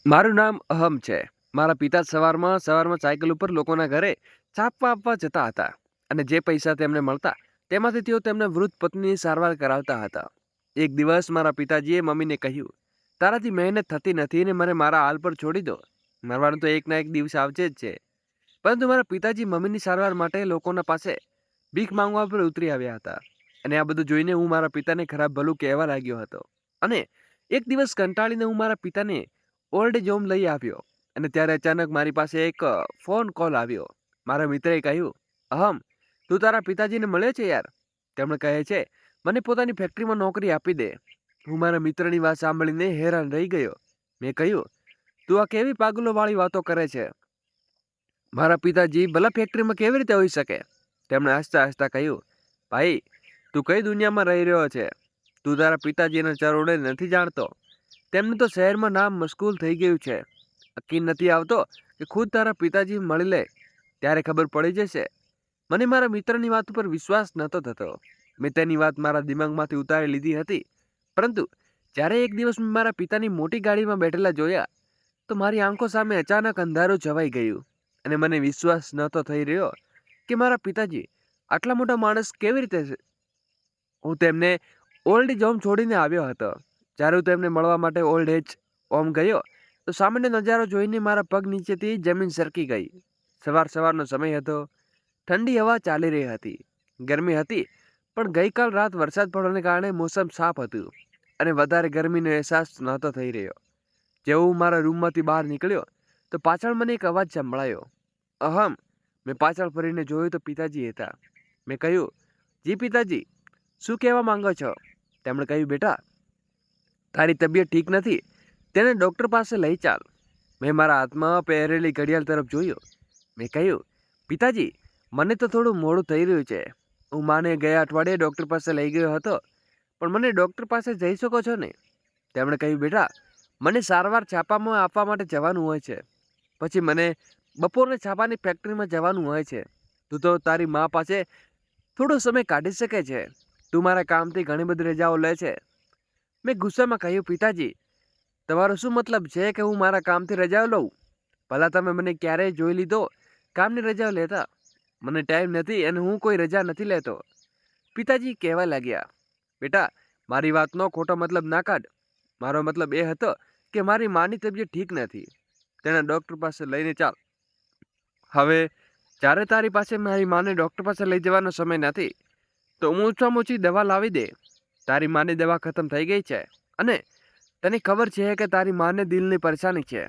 મારું નામ અહમ છે. મારા પિતા સવારમાં સવારમાં સાયકલ ઉપર લોકોના ઘરે છાપવા આપવા જતા હતા અને જે પૈસા તેમને મળતા તેમાંથી તેઓ તેમના વૃદ્ધ પત્નીની સારવાર કરાવતા હતા. એક દિવસ મારા પિતાજીએ મમ્મીને કહ્યું, તારાથી મહેનત થતી નથી ને મને મારા હાલ પર છોડી દો. મરવાનું તો એક ના એક દિવસ આવશે જ છે. પરંતુ મારા પિતાજી મમ્મીની સારવાર માટે લોકોના પાસે ભીખ માંગવા પર ઉતરી આવ્યા હતા. અને આ બધું જોઈને હું મારા પિતાને ખરાબ ભલું કહેવા લાગ્યો હતો. અને એક દિવસ કંટાળીને હું મારા પિતાને ઓલ્ડ એજ હોમ લઈ આવ્યો અને ત્યારે અચાનક મારી પાસે એક ફોન કોલ આવ્યો. મારા મિત્રએ કહ્યું, અહમ, તું તારા પિતાજીને મળ્યો છે યાર? તેમણે કહે છે, મને પોતાની ફેક્ટરીમાં નોકરી આપી દે. હું મારા મિત્રની વાત સાંભળીને હેરાન રહી ગયો. મેં કહ્યું, તું આ કેવી પાગલોવાળી વાતો કરે છે? મારા પિતાજી ભલા ફેક્ટરીમાં કેવી રીતે હોઈ શકે? તેમણે હસતા હસતા કહ્યું, ભાઈ, તું કઈ દુનિયામાં રહી રહ્યો છે? તું તારા પિતાજીના ચરોડે નથી જાણતો. તેમનું તો શહેરમાં નામ મશગુલ થઈ ગયું છે. યકીન નથી આવતો કે ખુદ તારા પિતાજી મળી લે ત્યારે ખબર પડી જશે. મને મારા મિત્રની વાત ઉપર વિશ્વાસ નહોતો થતો. મેં તેની વાત મારા દિમાગમાંથી ઉતારી લીધી હતી. પરંતુ જ્યારે એક દિવસ મેં મારા પિતાની મોટી ગાડીમાં બેઠેલા જોયા તો મારી આંખો સામે અચાનક અંધારું છવાઈ ગયું અને મને વિશ્વાસ નહોતો થઈ રહ્યો કે મારા પિતાજી આટલા મોટા માણસ કેવી રીતે છે. હું તેમને ઓલ્ડ એજ હોમ છોડીને આવ્યો હતો. જ્યારે હું તેમને મળવા માટે ઓલ્ડ એજ હોમ ગયો તો સામાન્ય નજારો જોઈને મારા પગ નીચેથી જમીન સરકી ગઈ. સવારનો સમય હતો. ઠંડી હવા ચાલી રહી હતી. ગરમી હતી, પણ ગઈકાલ રાત વરસાદ પડવાને કારણે મોસમ સાફ હતું અને વધારે ગરમીનો અહેસાસ નહોતો થઈ રહ્યો. જેવું હું મારા રૂમમાંથી બહાર નીકળ્યો તો પાછળ મને એક અવાજ સંભળાયો. અહમ. મેં પાછળ ફરીને જોયું તો પિતાજી હતા. મેં કહ્યું, જી પિતાજી, શું કહેવા માંગો છો? તેમણે કહ્યું, બેટા, તારી તબિયત ઠીક નથી, તેને ડૉક્ટર પાસે લઈ ચાલ. મેં મારા હાથમાં પહેરેલી ઘડિયાળ તરફ જોયું. મેં કહ્યું, પિતાજી, મને તો થોડું મોડું થઈ રહ્યું છે. હું માને ગયા અઠવાડિયે ડૉક્ટર પાસે લઈ ગયો હતો, પણ મને ડૉક્ટર પાસે જઈ શકો છો ને? તેમણે કહ્યું, બેટા, મને સારવાર છાપામાં આપવા માટે જવાનું હોય છે. પછી મને બપોરને છાપાની ફેક્ટરીમાં જવાનું હોય છે. તું તો તારી મા પાસે થોડો સમય કાઢી શકે છે. તું મારા કામથી ઘણી બધી રજાઓ લે છે. મેં ગુસ્સામાં કહ્યું, પિતાજી, તમારો શું મતલબ છે કે હું મારા કામથી રજાઓ લઉં? ભલા તમે મને ક્યારેય જોઈ લીધો કામની રજાઓ લેતા? મને ટાઈમ નથી અને હું કોઈ રજા નથી લેતો. પિતાજી કહેવા લાગ્યા, બેટા, મારી વાતનો ખોટો મતલબ ના કાઢ. મારો મતલબ એ હતો કે મારી માની તબિયત ઠીક નથી. તેને ડૉક્ટર પાસે લઈને ચાલ. હવે જ્યારે તારી પાસે મારી માને ડૉક્ટર પાસે લઈ જવાનો સમય નથી તો ઓછામાં ઓછી દવા લાવી દે. તારી માની દવા ખતમ થઈ ગઈ છે અને તને ખબર છે કે તારી માને દિલની પરેશાની છે.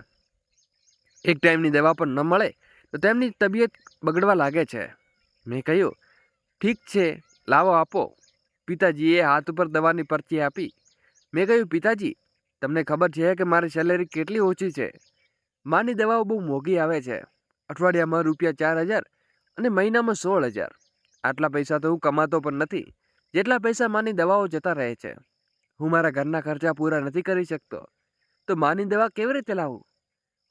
એક ટાઈમની દવા પણ ન મળે તો તેમની તબિયત બગડવા લાગે છે. મેં કહ્યું, ઠીક છે, લાવો આપો. પિતાજીએ હાથ ઉપર દવાની પર્ચી આપી. મેં કહ્યું, પિતાજી, તમને ખબર છે કે મારી સેલેરી કેટલી ઓછી છે? માની દવાઓ બહુ મોંઘી આવે છે. અઠવાડિયામાં ₹4,000 અને મહિનામાં 16,000. આટલા પૈસા તો હું કમાતો પણ નથી જેટલા પૈસા માની દવાઓ જતા રહે છે. હું મારા ઘરના ખર્ચા પૂરા નથી કરી શકતો તો માની દવા કેવી રીતે લાવું?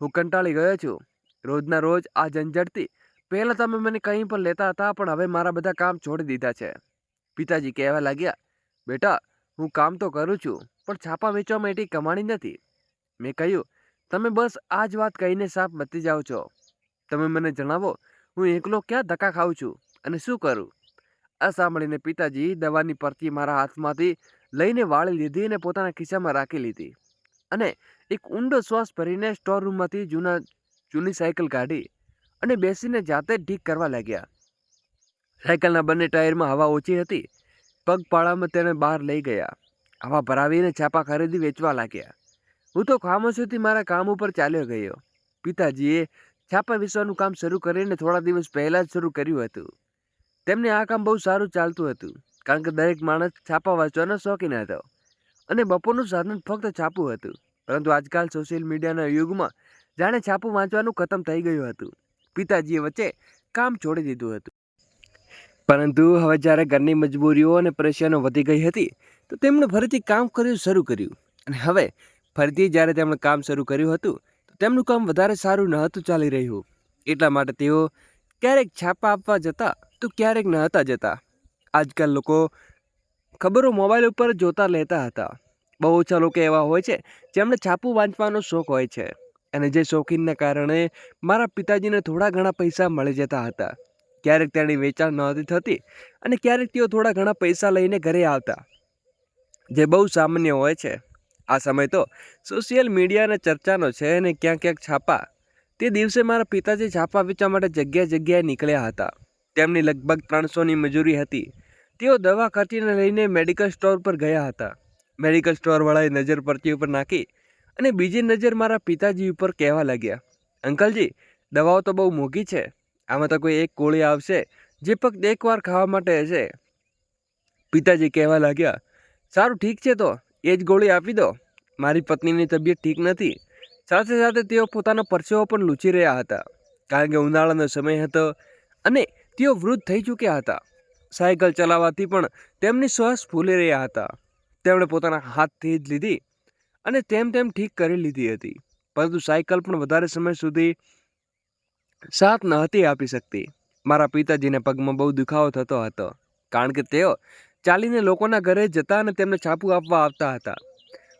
હું કંટાળી ગયો છું રોજના રોજ આ ઝંઝટથી. પહેલાં તમે મને કંઈ પણ લેતા હતા, પણ હવે મારા બધા કામ છોડી દીધા છે. પિતાજી કહેવા લાગ્યા, બેટા, હું કામ તો કરું છું, પણ છાપા વેચવામાં એટલી કમાણી નથી. મેં કહ્યું, તમે બસ આ જ વાત કહીને સાફ બતી જાઓ છો. તમે મને જણાવો, હું એકલો ક્યાં ધક્કા ખાઉં છું અને શું કરું? આ સાંભળીને પિતાજી દવાની પર્ચી મારા હાથમાંથી લઈને વાળી લીધી અને પોતાના ખિસ્સામાં રાખી લીધી અને એક ઊંડો શ્વાસ ભરીને સ્ટોર રૂમમાંથી જૂની સાયકલ કાઢી અને બેસીને જાતે જ ઠીક કરવા લાગ્યા. સાયકલના બંને ટાયરમાં હવા ઓછી હતી. પગપાળામાં તેને બહાર લઈ ગયા. હવા ભરાવીને છાપા ખરીદી વેચવા લાગ્યા. હું તો ખામોશીથી મારા કામ ઉપર ચાલ્યો ગયો. પિતાજીએ છાપા વેચવાનું કામ શરૂ કરીને થોડા દિવસ પહેલાં જ શરૂ કર્યું હતું. તેમને આ કામ બહુ સારું ચાલતું હતું, કારણ કે દરેક માણસ છાપા વાંચવાનો શોખીન હતો અને બપોરનું સાધન ફક્ત છાપું હતું. પરંતુ આજકાલ સોશિયલ મીડિયાના યુગમાં જાણે છાપું વાંચવાનું ખતમ થઈ ગયું હતું. પિતાજીએ વચ્ચે કામ છોડી દીધું હતું. પરંતુ હવે જ્યારે ઘરની મજબૂરીઓ અને પરેશાનીઓ વધી ગઈ હતી તો તેમણે ફરીથી કામ કરવું શરૂ કર્યું. અને હવે ફરીથી જ્યારે તેમણે કામ શરૂ કર્યું હતું તો તેમનું કામ વધારે સારું નહોતું ચાલી રહ્યું. એટલા માટે તેઓ ક્યારેક છાપા આપવા જતા તો ક્યારેક નહોતા જતા. આજકાલ લોકો ખબરો મોબાઈલ ઉપર જોતા લેતા હતા. બહુ ઓછા લોકો એવા હોય છે જેમને છાપું વાંચવાનો શોખ હોય છે. અને જે શોખીનના કારણે મારા પિતાજીને થોડા ઘણા પૈસા મળી જતા હતા. ક્યારેક તેની વેચાણ નહોતી થતી અને ક્યારેક તેઓ થોડા ઘણા પૈસા લઈને ઘરે આવતા, જે બહુ સામાન્ય હોય છે. આ સમય તો સોશિયલ મીડિયાના ચર્ચાનો છે અને ક્યાંક ક્યાંક છાપા. તે દિવસે મારા પિતાજી છાપા વેચવા માટે જગ્યાએ નીકળ્યા હતા. તેમની લગભગ 300ની મજૂરી હતી. તેઓ દવા ખર્ચીને લઈને મેડિકલ સ્ટોર પર ગયા હતા. મેડિકલ સ્ટોરવાળાએ નજર પરચી ઉપર નાખી અને બીજી નજર મારા પિતાજી ઉપર કહેવા લાગ્યા, અંકલજી, દવાઓ તો બહુ મોંઘી છે. આમાં તો કોઈ એક ગોળી આવશે જે ફક્ત એકવાર ખાવા માટે હશે. પિતાજી કહેવા લાગ્યા, સારું ઠીક છે, તો એ જ ગોળી આપી દો. મારી પત્નીની તબિયત ઠીક નથી. સાથે સાથે તેઓ પોતાનો પરસેવો પણ લૂછી રહ્યા હતા, કારણ કે ઉનાળાનો સમય હતો અને તેઓ વૃદ્ધ થઈ ચૂક્યા હતા. સાયકલ ચલાવવાથી પણ તેમની શ્વાસ ફૂલી રહ્યા હતા. તેમણે પોતાના હાથથી જ લીધી અને તેમ ઠીક કરી લીધી હતી, પરંતુ સાયકલ પણ વધારે સમય સુધી સાથ ન હતી આપી શકતી. મારા પિતાજીને પગમાં બહુ દુખાવો થતો હતો, કારણ કે તેઓ ચાલીને લોકોના ઘરે જતા અને તેમને છાપું આપવા આવતા હતા.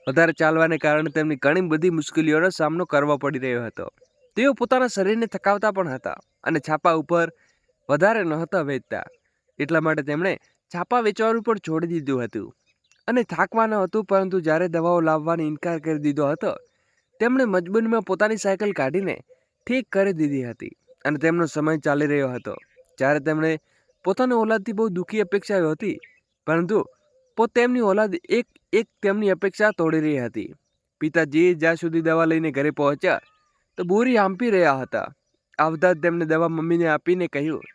વધારે ચાલવાને કારણે તેમની ઘણી બધી મુશ્કેલીઓનો સામનો કરવો પડી રહ્યો હતો. તેઓ પોતાના શરીરને થકાવતા પણ હતા અને છાપા ઉપર વધારે નહોતા વેચતા. એટલા માટે તેમણે છાપા વેચવાનું પણ છોડી દીધું હતું અને થાકવા ન હતું. પરંતુ જ્યારે દવાઓ લાવવાનો ઇનકાર કરી દીધો હતો, તેમણે મજબૂરીમાં પોતાની સાયકલ કાઢીને ઠીક કરી દીધી હતી અને તેમનો સમય ચાલી રહ્યો હતો. જ્યારે તેમણે પોતાની ઓલાદથી બહુ દુઃખી અપેક્ષાઓ હતી, પરંતુ તેમની ઓલાદ એક તેમની અપેક્ષા તોડી રહી હતી. પિતાજી જ્યાં સુધી દવા લઈને ઘરે પહોંચ્યા તો બોરી આંપી રહ્યા હતા. આવતા જ તેમણે દવા મમ્મીને આપીને કહ્યું,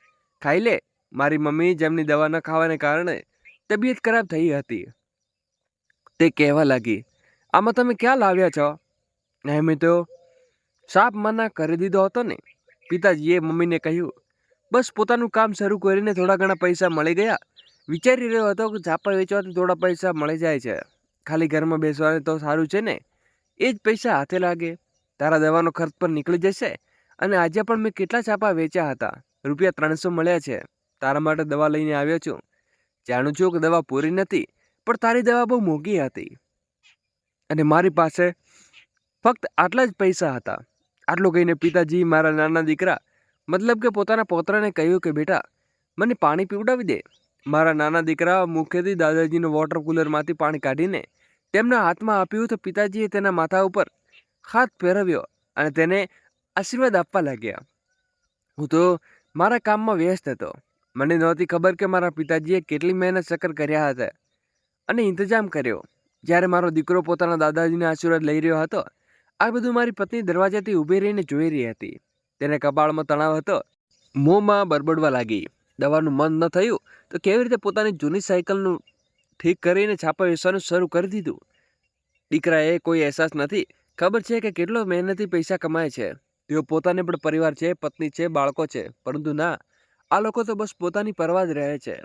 ખાઈ લે. મારી મમ્મી, જેમની દવા ન ખાવાને કારણે તબિયત ખરાબ થઈ હતી, તે કહેવા લાગી, આમાં તમે ક્યાં લાવ્યા છો? મેં તો સાપ મના કરી દીધો હતો ને. પિતાજીએ મમ્મીને કહ્યું, બસ પોતાનું કામ શરૂ કરીને થોડા ઘણા પૈસા મળી ગયા. વિચારી રહ્યો હતો કે છાપા વેચવાથી થોડા પૈસા મળી જાય છે. ખાલી ઘરમાં બેસવાને તો સારું છે ને. એ જ પૈસા હાથે લાગે, તારા દવાનો ખર્ચ પર નીકળી જશે. અને આજે પણ મેં કેટલા છાપા વેચ્યા હતા. રૂપિયા 300 મળ્યા છે. તારા માટે દવા લઈને આવ્યો છું. જાણું છું કે દવા પૂરી નથી, પણ તારી દવા બહુ મોંઘી હતી અને મારી પાસે ફક્ત આટલા જ પૈસા હતા. આટલું કહીને પિતાજી મારા નાના દીકરા, મતલબ કે પોતાના પૌત્રને કહ્યું કે બેટા, મને પાણી પીવડાવી દે. મારા નાના દીકરા મુખેથી દાદાજીનો વોટર કુલરમાંથી પાણી કાઢીને તેમના હાથમાં આપ્યું તો પિતાજીએ તેના માથા ઉપર હાથ ફેરવ્યો અને તેને આશીર્વાદ આપવા લાગ્યા. હું તો મારા કામમાં વ્યસ્ત હતો. મને નહોતી ખબર કે મારા પિતાજીએ કેટલી મહેનત સકર કર્યા હતા અને ઇંતજામ કર્યો. જ્યારે મારો દીકરો પોતાના દાદાજીના આશીર્વાદ લઈ રહ્યો હતો, આ બધું મારી પત્ની દરવાજાથી ઊભી રહીને જોઈ રહી હતી. તેને કપાળમાં તણાવ હતો, મોંમાં બરબડવા લાગી. દવાનું મન ન થયું તો કેવી રીતે પોતાની જૂની સાયકલનું ઠીક કરીને છાપા વેચવાનું શરૂ કરી દીધું. દીકરાએ કોઈ અહેસાસ નથી. ખબર છે કે કેટલો મહેનતથી પૈસા કમાય છે. તેઓ પોતાને પણ પરિવાર છે, પત્ની છે, બાળકો છે, પરંતુ ના, આ લોકો તો બસ પોતાની પરવા જ રહે છે.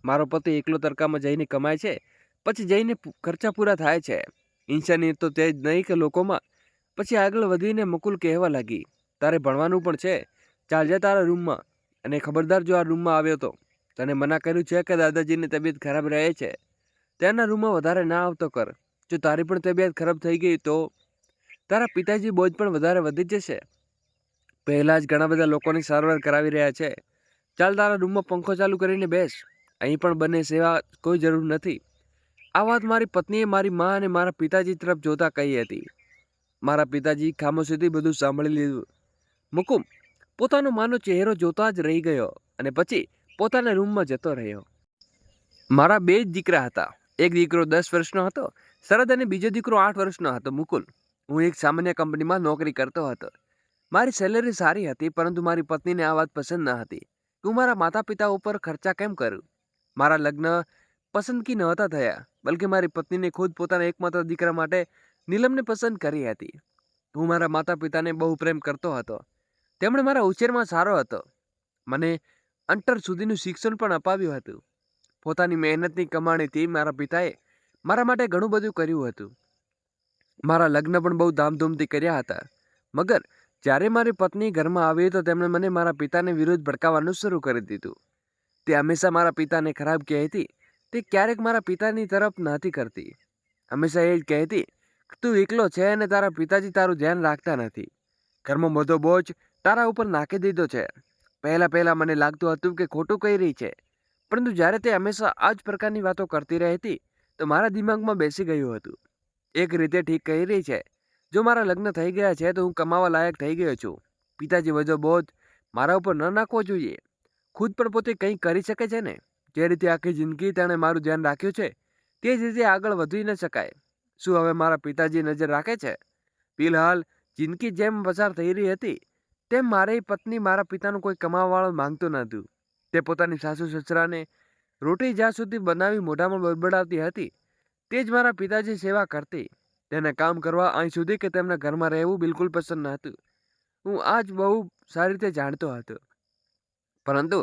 મારો પતિ એકલો તડકામાં જઈને કમાય છે, પછી જઈને ખર્ચા પૂરા થાય છે. ઇન્સાનિયત તો તે જ નહીં કે લોકોમાં. પછી આગળ વધીને મુકુલ કહેવા લાગી, તારે ભણવાનું પણ છે, ચાલ જા તારા રૂમમાં. અને ખબરદાર, જો આ રૂમમાં આવ્યો તો તને મના કર્યું છે કે દાદાજીની તબિયત ખરાબ રહે છે, તેના રૂમમાં વધારે ના આવતો કર. જો તારી પણ તબિયત ખરાબ થઈ ગઈ તો તારા પિતાજી બોજ પણ વધારે વધી જશે. પહેલાં જ ઘણા બધા લોકોની સારવાર કરાવી રહ્યા છે. ચાલ તારા રૂમમાં પંખો ચાલુ કરીને બેસ. અહીં પણ બંને સેવા કોઈ જરૂર નથી. આ વાત મારી પત્નીએ મારી મા અને મારા પિતાજી તરફ જોતા કહી હતી. મારા પિતાજી ખામોશીથી બધું સાંભળી લીધું. મુકુમ પોતાનો માનો ચહેરો જોતા જ રહી ગયો અને પછી પોતાના રૂમમાં જતો રહ્યો. મારા 2 જ દીકરા હતા. એક દીકરો 10 વર્ષનો હતો, શરદ, અને બીજો દીકરો 8 વર્ષનો હતો, મુકુલ. હું એક સામાન્ય કંપનીમાં નોકરી કરતો હતો. મારી સેલેરી સારી હતી, પરંતુ મારી પત્નીને આ વાત પસંદ ન હતી. હું મારા માતા પિતા ઉપર ખર્ચા કેમ કરું. મારા લગ્ન પસંદગી નહોતા થયા, બલકે મારી પત્નીને ખુદ પોતાના એકમાત્ર દીકરા માટે નીલમને પસંદ કરી હતી. હું મારા માતા પિતાને બહુ પ્રેમ કરતો હતો. તેમણે મારા ઉછેરમાં સારો હતો. મને અંતર સુધીનું શિક્ષણ પણ અપાવ્યું હતું. પોતાની મહેનતની કમાણીથી મારા પિતાએ મારા માટે ઘણું બધું કર્યું હતું. મારા લગ્ન પણ બહુ ધામધૂમથી કર્યા હતા. મગર જ્યારે મારી પત્ની ઘરમાં આવી તો તેમણે મને મારા પિતાને વિરુદ્ધ ભડકાવવાનું શરૂ કરી દીધું. તે હંમેશા મારા પિતાને ખરાબ કહેતી. તે ક્યારેક મારા પિતાની તરફ નહોતી કરતી. હંમેશા એ જ કહેતી, તું એકલો છે અને તારા પિતાજી તારું ધ્યાન રાખતા નથી. ઘરમાં બધો બોજ તારા ઉપર નાખી દીધો છે. પહેલાં મને લાગતું હતું કે ખોટું કહી રહી છે, પરંતુ જ્યારે તે હંમેશા આ જ પ્રકારની વાતો કરતી રહી હતી તો મારા દિમાગમાં બેસી ગયું હતું. એક રીતે ઠીક કહી રહી છે. જો મારા લગ્ન થઈ ગયા છે તો હું કમાવા લાયક થઈ ગયો છું. પિતાજી બધો બોજ મારા ઉપર ન નાખવો જોઈએ. ખુદ પણ પોતે કંઈ કરી શકે છે ને. જે રીતે આખી જિંદગી તેણે મારું ધ્યાન રાખ્યું છે તે જ રીતે આગળ વધી ન શકાય. શું હવે મારા પિતાજી નજર રાખે છે? ફિલહાલ જિંદગી જેમ પસાર થઈ રહી હતી તેમ મારી પત્ની મારા પિતાનું કોઈ કમાવાવાળો માંગતો નહોતું. તે પોતાની સાસુ સસરાને રોટી જ્યાં સુધી બનાવી મોઢામાં બડબડાવતી હતી તે જ મારા પિતાજી સેવા કરતી. તેને કામ કરવા અહીં સુધી કે તેમના ઘરમાં રહેવું બિલકુલ પસંદ નહોતું. હું આ જ બહુ સારી રીતે જાણતો હતો. પરંતુ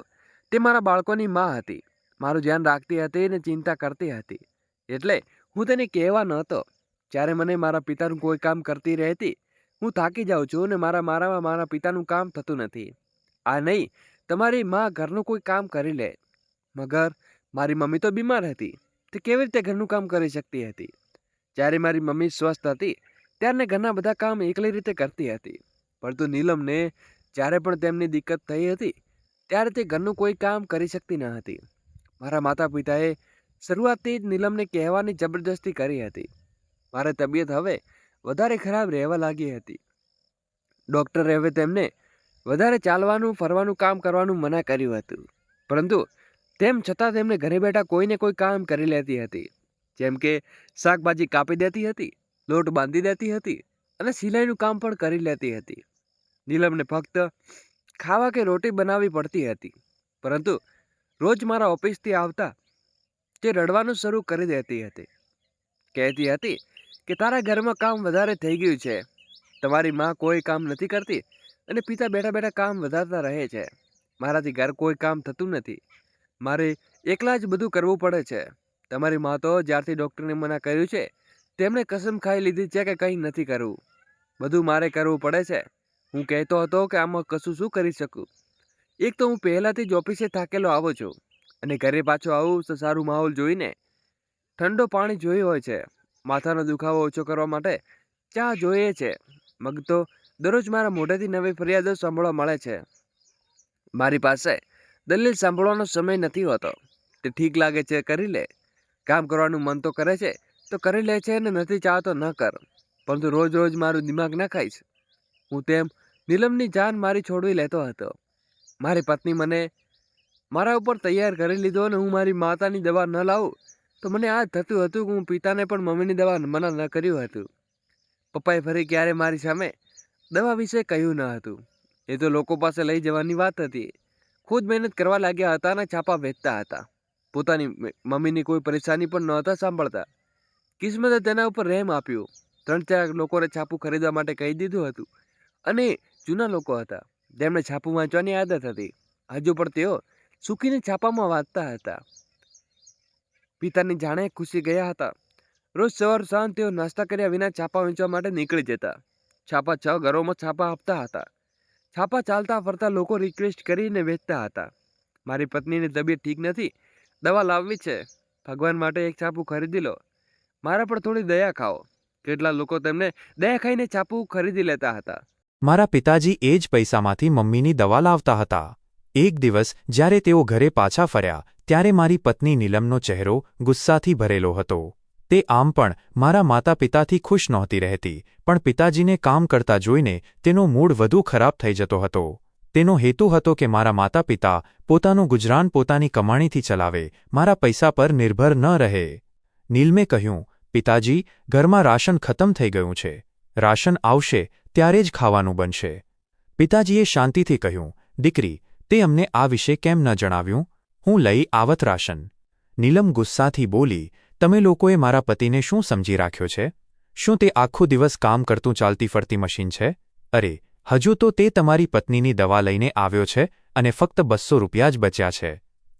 તે મારા બાળકોની માં હતી. મારું ધ્યાન રાખતી હતી અને ચિંતા કરતી હતી. એટલે હું તેને કહેવા નહોતો. જ્યારે મને મારા પિતાનું કોઈ કામ કરતી રહેતી હું થાકી જાઉં છું અને મારા પિતાનું કામ થતું નથી. આ નહીં, તમારી માં ઘરનું કોઈ કામ કરી લે. મગર મારી મમ્મી તો બીમાર હતી. તે કેવી રીતે ઘરનું કામ કરી શકતી હતી? જ્યારે મારી મમ્મી સ્વસ્થ હતી ત્યારે ઘરના બધા કામ એકલી રીતે કરતી હતી. પરંતુ નીલમને જ્યારે પણ તેમની દિક્કત થઈ હતી ત્યારે તે ઘરનું કોઈ કામ કરી શકતી ન હતી. મારા માતા પિતાએ શરૂઆતથી જ નીલમને કહેવાની જબરદસ્તી કરી હતી. મારી તબિયત હવે વધારે ખરાબ રહેવા લાગી હતી. ડૉક્ટરે હવે તેમને વધારે ચાલવાનું ફરવાનું કામ કરવાનું મના કર્યું હતું. પરંતુ તેમ છતાં તેમને ઘરે બેઠા કોઈને કોઈ કામ કરી લેતી હતી. જેમ કે શાકભાજી કાપી દેતી હતી, લોટ બાંધી દેતી હતી અને સિલાઈનું કામ પણ કરી લેતી હતી. નીલમને ફક્ત ખાવા કે રોટી બનાવવી પડતી હતી. પરંતુ રોજ મારા ઓફિસથી આવતા તે રડવાનું શરૂ કરી દેતી હતી. કહેતી હતી કે તારા ઘરમાં કામ વધારે થઈ ગયું છે. તમારી માં કોઈ કામ નથી કરતી અને પિતા બેઠા બેઠા કામ વધારતા રહે છે. મારાથી ઘર કોઈ કામ થતું નથી. મારે એકલા જ બધું કરવું પડે છે. તમારી માં તો જ્યારથી ડૉક્ટરને મના કર્યું છે તેમણે કસમ ખાઈ લીધી છે કે કંઈ નથી કરવું. બધું મારે કરવું પડે છે. હું કહેતો હતો કે આમાં કશું શું કરી શકું. એક તો હું પહેલાંથી જ ઓફિસે થાકેલો આવું છું અને ઘરે પાછો આવું તો સારું માહોલ જોઈને ઠંડો પાણી જોયું હોય છે. માથાનો દુખાવો ઓછો કરવા માટે ચા જોઈએ છે. મગ તો દરરોજ મારા મોઢેથી નવી ફરિયાદો સાંભળવા મળે છે. મારી પાસે દલીલ સાંભળવાનો સમય નથી હોતો. તે ઠીક લાગે છે કરી લે. કામ કરવાનું મન તો કરે છે તો કરી લે છે અને નથી ચાહતો ન કર. પરંતુ રોજ રોજ મારું દિમાગ ના ખાઈશ. હું તેમ નીલમની જાન મારી છોડવી લેતો હતો. મારી પત્ની મને મારા ઉપર તૈયાર કરી લીધો અને હું મારી માતાની દવા ન લાવું તો મને આ જ થતું હતું કે હું પિતાને પણ મમ્મીની દવા મના ન કર્યું હતું. પપ્પાએ ફરી ક્યારે મારી સામે દવા વિશે કહ્યું ન હતું. એ તો લોકો પાસે લઈ જવાની વાત હતી. ખુદ મહેનત કરવા લાગ્યા હતા અને છાપા વેચતા હતા. પોતાની મમ્મીની કોઈ પરેશાની પણ નહોતા સાંભળતા. કિસ્મતે તેના ઉપર રહેમ આપ્યું. 3-4 લોકોને છાપું ખરીદવા માટે કહી દીધું હતું અને જૂના લોકો હતા. તેમને છાપું વાંચવાની આદત હતી. હજુ પણ તેઓ સૂકીને છાપામાં વાંચતા હતા. પિતાની જાણે ખુશી ગયા હતા. રોજ સવાર સાંજ તેઓ નાસ્તા કર્યા વિના છાપા વેચવા માટે નીકળી જતા. છાપા 6 ઘરોમાં છાપા આપતા હતા. છાપા ચાલતા ફરતા લોકો રિક્વેસ્ટ કરીને વેચતા હતા. મારી પત્નીની તબિયત ઠીક નથી, દવા લાવવી છે. ભગવાન માટે એક છાપું ખરીદી લો. મારા પર થોડી દયા ખાઓ. કેટલા લોકો તેમને દયા ખાઈને છાપું ખરીદી લેતા હતા. મારા પિતાજી એ જ પૈસામાંથી મમ્મીની દવા લાવતા હતા. એક દિવસ જ્યારે તેઓ ઘરે પાછા ફર્યા ત્યારે મારી પત્ની નીલમનો ચહેરો ગુસ્સાથી ભરેલો હતો. તે આમ પણ મારા માતા પિતાથી ખુશ નહોતી રહેતી, પણ પિતાજીને કામ કરતા જોઈને તેનો મૂડ વધુ ખરાબ થઈ જતો હતો. તેનો હેતુ હતો કે મારા માતા પિતા પોતાનું ગુજરાન પોતાની કમાણીથી ચલાવે, મારા પૈસા પર નિર્ભર ન રહે. નીલમે કહ્યું, પિતાજી, ઘરમાં રાશન ખતમ થઈ ગયું છે. રાશન આવશે ત્યારે જ ખાવાનું બનશે. પિતાજીએ શાંતિથી કહ્યું, દીકરી, તે અમને આ વિશે કેમ ન જણાવ્યું? હું લઈ આવત રાશન. નીલમ ગુસ્સાથી બોલી, તમે લોકોએ મારા પતિને શું સમજી રાખ્યો છે? શું તે આખો દિવસ કામ કરતું ચાલતી ફરતી મશીન છે? અરે, હજુ તો તે તમારી પત્નીની દવા લઈને આવ્યો છે અને ફક્ત 200 રૂપિયા જ બચ્યા છે.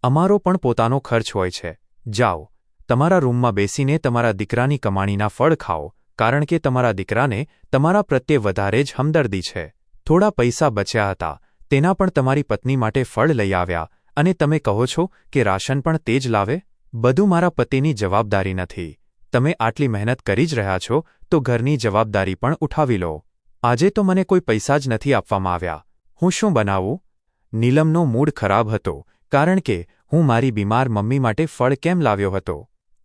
અમારો પણ પોતાનો ખર્ચ હોય છે. જાઓ, તમારા રૂમમાં બેસીને તમારા દીકરાની કમાણીના ફળ ખાઓ, કારણ કે તમારા દીકરાને તમારા પ્રત્યે વધારે જ હમદર્દી છે. થોડા પૈસા બચ્યા હતા, તેના પણ તમારી પત્ની માટે ફળ લઈ આવ્યા અને તમે કહો છો કે રાશન પણ તે જ લાવે? બધું મારા પતિની જવાબદારી નથી. તમે આટલી મહેનત કરી જ રહ્યા છો તો ઘરની જવાબદારી પણ ઉઠાવી લો. આજે તો મને કોઈ પૈસા જ નથી આપવામાં આવ્યા. હું શું બનાવું? નીલમનો મૂડ ખરાબ હતો, કારણ કે હું મારી બીમાર મમ્મી માટે ફળ કેમ લાવ્યો હતો.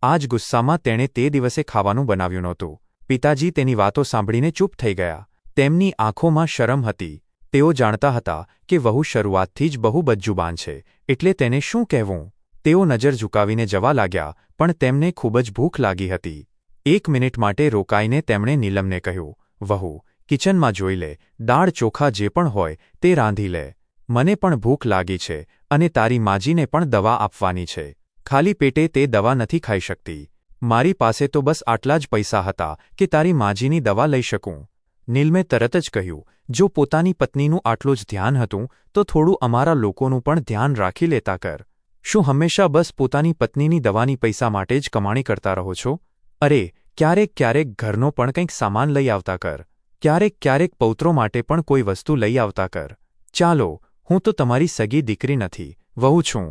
આ જ ગુસ્સામાં તેણે તે દિવસે ખાવાનું બનાવ્યું નહોતું. પિતાજી તેની વાતો સાંભળીને ચૂપ થઈ ગયા. તેમની આંખોમાં શરમ હતી. તેઓ જાણતા હતા કે વહુ શરૂઆતથી જ બહુ બદજુબાન છે, એટલે તેને શું કહેવું. તેઓ નજર ઝુકાવીને જવા લાગ્યા, પણ તેમને ખૂબ જ ભૂખ લાગી હતી. 1 મિનિટ માટે રોકાઈને તેમણે નીલમને કહ્યું, વહુ, કિચનમાં જોઈ લે, દાળ ચોખા જે પણ હોય તે રાંધી લે. મને પણ ભૂખ લાગી છે અને તારી માજીને પણ દવા આપવાની છે. ખાલી પેટે તે દવા નથી ખાઈ શકતી. મારી પાસે તો બસ આટલા જ પૈસા હતા કે તારી માજીની દવા લઈ શકું. નીલમે તરત જ કહ્યું, જો પોતાની પત્નીનું આટલું જ ધ્યાન હતું તો થોડું અમારા લોકોનું પણ ધ્યાન રાખી લેતા કર. શું હંમેશા બસ પોતાની પત્નીની દવાની પૈસા માટે જ કમાણી કરતા રહો છો? અરે, ક્યારેક ક્યારેક ઘરનો પણ કંઈક સામાન લઈ આવતા કર. ક્યારેક ક્યારેક પૌત્રો માટે પણ કોઈ વસ્તુ લઈ આવતા કર. ચાલો, હું તો તમારી સગી દીકરી નથી, વહુ છું.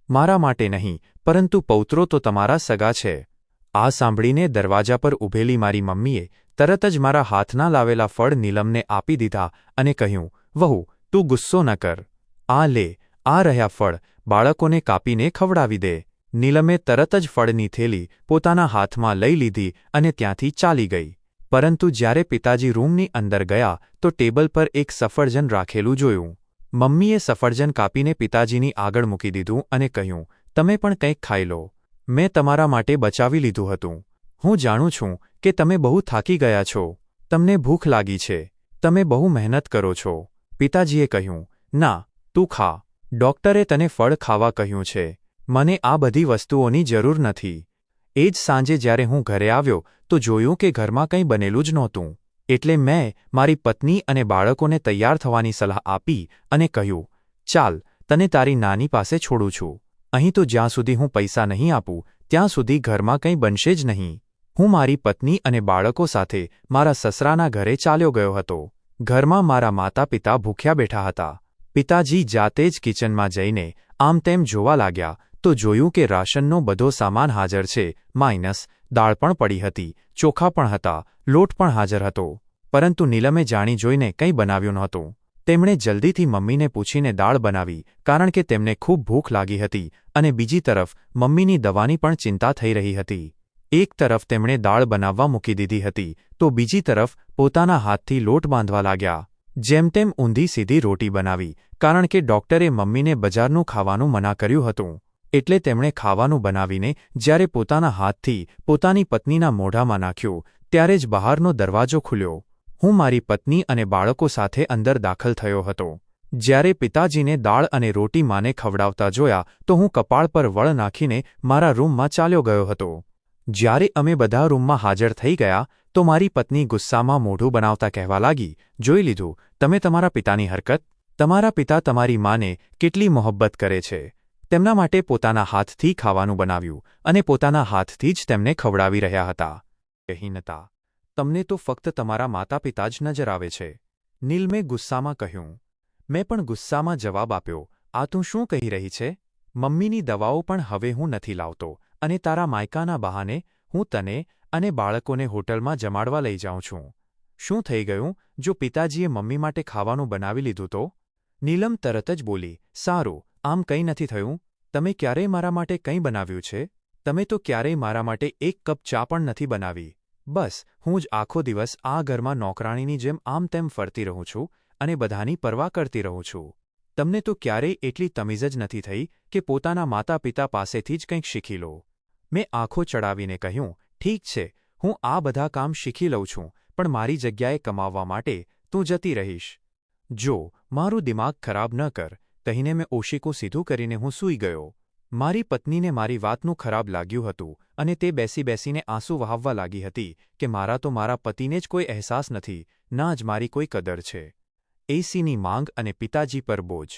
મારા માટે નહીં, પરંતુ પૌત્રો તો તમારા સગા છે. આ સાંભળીને દરવાજા પર ઊભેલી મારી મમ્મીએ તરત જ મારા હાથના લાવેલા ફળ નીલમને આપી દીધા અને કહ્યું, વહુ, તું ગુસ્સો ન કર. આ લે, આ રહ્યા ફળ, બાળકોને કાપીને ખવડાવી દે. નીલમે તરત જ ફળની થેલી પોતાના હાથમાં લઈ લીધી અને ત્યાંથી ચાલી ગઈ. પરંતુ જ્યારે પિતાજી રૂમની અંદર ગયા તો ટેબલ પર એક સફરજન રાખેલું જોયું. મમ્મીએ સફરજન કાપીને પિતાજીની આગળ મૂકી દીધું અને કહ્યું, તમે પણ કંઈક ખાઈ લો. મેં તમારા માટે બચાવી લીધું હતું. હું જાણું છું કે તમે બહુ થાકી ગયા છો. તમને ભૂખ લાગી છે. તમે બહુ મહેનત કરો છો. પિતાજીએ કહ્યું, ના, તું ખા. ડોક્ટરે તને ફળ ખાવા કહ્યું છે. મને આ બધી વસ્તુઓની જરૂર નથી. એ જ સાંજે જ્યારે હું ઘરે આવ્યો તો જોયું કે ઘરમાં કંઈ બનેલું જ નહોતું. એટલે મેં મારી પત્ની અને બાળકોને તૈયાર થવાની સલાહ આપી અને કહ્યું, ચાલ, તને તારી નાની પાસે છોડું છું. અહીં તો જ્યાં સુધી હું પૈસા નહીં આપું ત્યાં સુધી ઘરમાં કંઈ બનશે જ નહીં. હું મારી પત્ની અને બાળકો સાથે મારા સસરાના ઘરે ચાલ્યો ગયો હતો. ઘરમાં મારા માતા પિતા ભૂખ્યા બેઠા હતા. પિતાજી જાતે જ કિચનમાં જઈને આમ તેમ જોવા લાગ્યા તો જોયું કે રાશનનો બધો સામાન હાજર છે, માઇનસ દાળ પણ પડી હતી, ચોખા પણ હતા, લોટ પણ હાજર હતો. પરંતુ નીલમે જાણી જોઈને કંઈ બનાવ્યું નહોતું. તેમણે જલ્દીથી મમ્મીને પૂછીને દાળ બનાવી, કારણ કે તેમને ખૂબ ભૂખ લાગી હતી અને બીજી તરફ મમ્મીની દવાની પણ ચિંતા થઈ રહી હતી. એક તરફ તેમણે દાળ બનાવવા મૂકી દીધી હતી તો બીજી તરફ પોતાના હાથથી લોટ બાંધવા લાગ્યા. જેમ તેમ ઊંધી સીધી રોટી બનાવી, કારણ કે ડોક્ટરે મમ્મીને બજારનું ખાવાનું મના કર્યું હતું. એટલે તેમણે ખાવાનું બનાવીને જ્યારે પોતાના હાથથી પોતાની પત્નીના મોઢામાં નાખ્યું ત્યારે જ બહારનો દરવાજો ખુલ્યો. હું મારી પત્ની અને બાળકો સાથે અંદર દાખલ થયો હતો. જ્યારે પિતાજીને દાળ અને રોટી માને ખવડાવતા જોયા તો હું કપાળ પર વળ નાખીને મારા રૂમમાં ચાલ્યો ગયો હતો. જ્યારે અમે બધા રૂમમાં હાજર થઈ ગયા તો મારી પત્ની ગુસ્સામાં મોઢું બનાવતા કહેવા લાગી, જોઈ લીધું તમે તમારા પિતાની હરકત? તમારા પિતા તમારી માને કેટલી મોહબ્બત કરે છે. તેમના માટે પોતાના હાથથી ખાવાનું બનાવ્યું અને પોતાના હાથથી જ તેમને ખવડાવી રહ્યા હતા. હીનતા, તમને તો ફક્ત તમારા માતા પિતા જ નજર આવે છે. નીલમે ગુસ્સામાં કહ્યું. મેં પણ ગુસ્સામાં જવાબ આપ્યો, આ તું શું કહી રહી છે? મમ્મીની દવાઓ પણ હવે હું નથી લાવતો અને તારા માયકાના બહાને હું તને અને બાળકોને હોટલમાં જમાડવા લઈ જાઉં છું. શું થઈ ગયું જો પિતાજીએ મમ્મી માટે ખાવાનું બનાવી લીધું તો? નીલમ તરત જ બોલી, સારું, આમ કંઈ નથી થયું. તમે ક્યારેય મારા માટે કંઈ બનાવ્યું છે? તમે તો ક્યારેય મારા માટે એક કપ ચા પણ નથી બનાવી. બસ હું જ આખો દિવસ આ ઘરમાં નોકરાણીની જેમ આમ તેમ ફરતી રહું છું અને બધાની પરવા કરતી રહું છું. તમને તો ક્યારેય એટલી તમીઝ જ નથી થઈ કે પોતાના માતા પિતા પાસેથી જ કંઈક શીખી લો. મેં આંખો ચડાવીને કહ્યું, ઠીક છે, હું આ બધા કામ શીખી લઉં છું, પણ મારી જગ્યાએ કમાવવા માટે તું જતી રહીશ. જો મારું દિમાગ ખરાબ ન કર, કહીને મેં ઓશિકું સીધું કરીને હું સૂઈ ગયો. મારી પત્નીને મારી વાતનું ખરાબ લાગ્યું હતું અને તે બેસી બેસીને આંસુ વહાવવા લાગી હતી કે મારા તો મારા પતિને જ કોઈ અહેસાસ નથી, ના જ મારી કોઈ કદર છે. એસીની માંગ અને પિતાજી પર બોજ.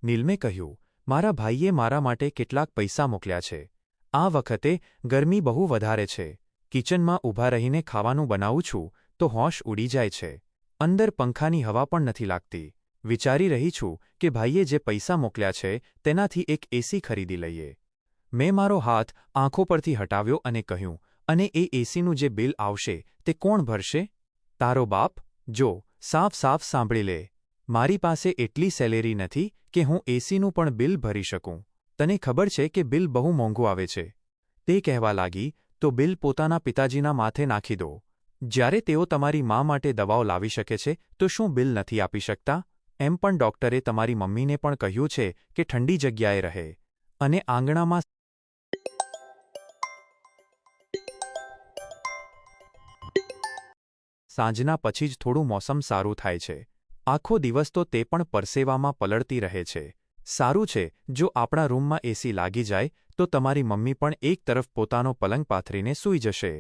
નીલમે કહ્યું, મારા ભાઈએ મારા માટે કેટલાક પૈસા મોકલ્યા છે. આ વખતે ગરમી બહુ વધારે છે. કિચનમાં ઊભા રહીને ખાવાનું બનાવું છું તો હોશ ઉડી જાય છે. અંદર પંખાની હવા પણ નથી લાગતી. વિચારી રહી છું કે ભાઈએ જે પૈસા મોકલ્યા છે તેનાથી એક એસી ખરીદી લઈએ. મેં મારો હાથ આંખો પરથી હટાવ્યો અને કહ્યું, અને એ એસીનું જે બિલ આવશે તે કોણ ભરશે? તારો બાપ? જો સાફ સાફ સાંભળી લે, મારી પાસે એટલી સેલેરી નથી કે હું એસીનું પણ બિલ ભરી શકું. તને ખબર છે કે બિલ બહુ મોંઘું આવે છે. તે કહેવા લાગી, તો બિલ પોતાના પિતાજીના માથે નાખી દો. જ્યારે તેઓ તમારી મા માટે દવાઓ લાવી શકે છે તો શું બિલ નથી આપી શકતા? એમ પણ ડૉક્ટરે તમારી મમ્મીને પણ કહ્યું છે કે ઠંડી જગ્યાએ રહે અને આંગણામાં સાંજના પછી જ થોડું મોસમ સારું થાય છે. આખો દિવસ તો તે પણ પરસેવામાં પલળતી રહે છે. સારું છે જો આપણા રૂમમાં એસી લાગી જાય તો તમારી મમ્મી પણ એક તરફ પોતાનો પલંગ પાથરીને સૂઈ જશે.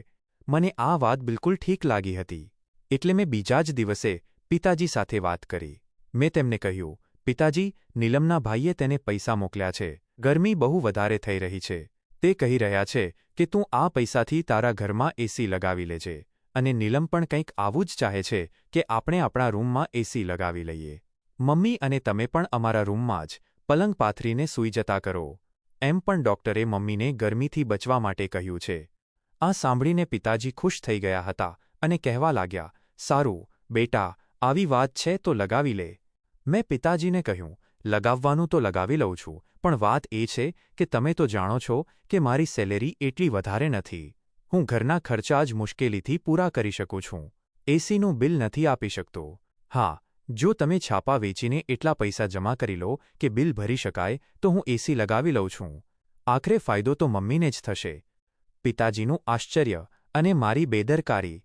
મને આ વાત બિલકુલ ઠીક લાગી હતી. એટલે મેં બીજા જ દિવસે પિતાજી સાથે વાત કરી. મેં તેમને કહ્યું, પિતાજી, નીલમના ભાઈએ તેને પૈસા મોકલ્યા છે. ગરમી બહુ વધારે થઈ રહી છે. તે કહી રહ્યા છે કે તું આ પૈસાથી તારા ઘરમાં એસી લગાવી લેજે. અને નીલમ પણ કંઈક આવું જ ચાહે છે કે આપણે આપણા રૂમમાં એસી લગાવી લઈએ. મમ્મી અને તમે પણ અમારા રૂમમાં જ પલંગ પાથરીને સૂઈ જતા કરો. એમ પણ ડૉક્ટરે મમ્મીને ગરમીથી બચવા માટે કહ્યું છે. આ સાંભળીને પિતાજી ખુશ થઈ ગયા હતા અને કહેવા લાગ્યા, સારું બેટા, આવી વાત છે તો લગાવી લે. મેં પિતાજીને કહ્યું, લગાવવાનું તો લગાવી લઉં છું, પણ વાત એ છે કે તમે તો જાણો છો કે મારી સેલેરી એટલી વધારે નથી. હું ઘરના ખર્ચા જ મુશ્કેલીથી પૂરા કરી શકું છું. એસીનું બિલ નથી આપી શકતો. હા, જો તમે છાપા વેચીને એટલા પૈસા જમા કરી લો કે બિલ ભરી શકાય તો હું એસી લગાવી લઉં છું. આખરે ફાયદો તો મમ્મીને જ થશે. પિતાજીનું આશ્ચર્ય અને મારી બેદરકારી.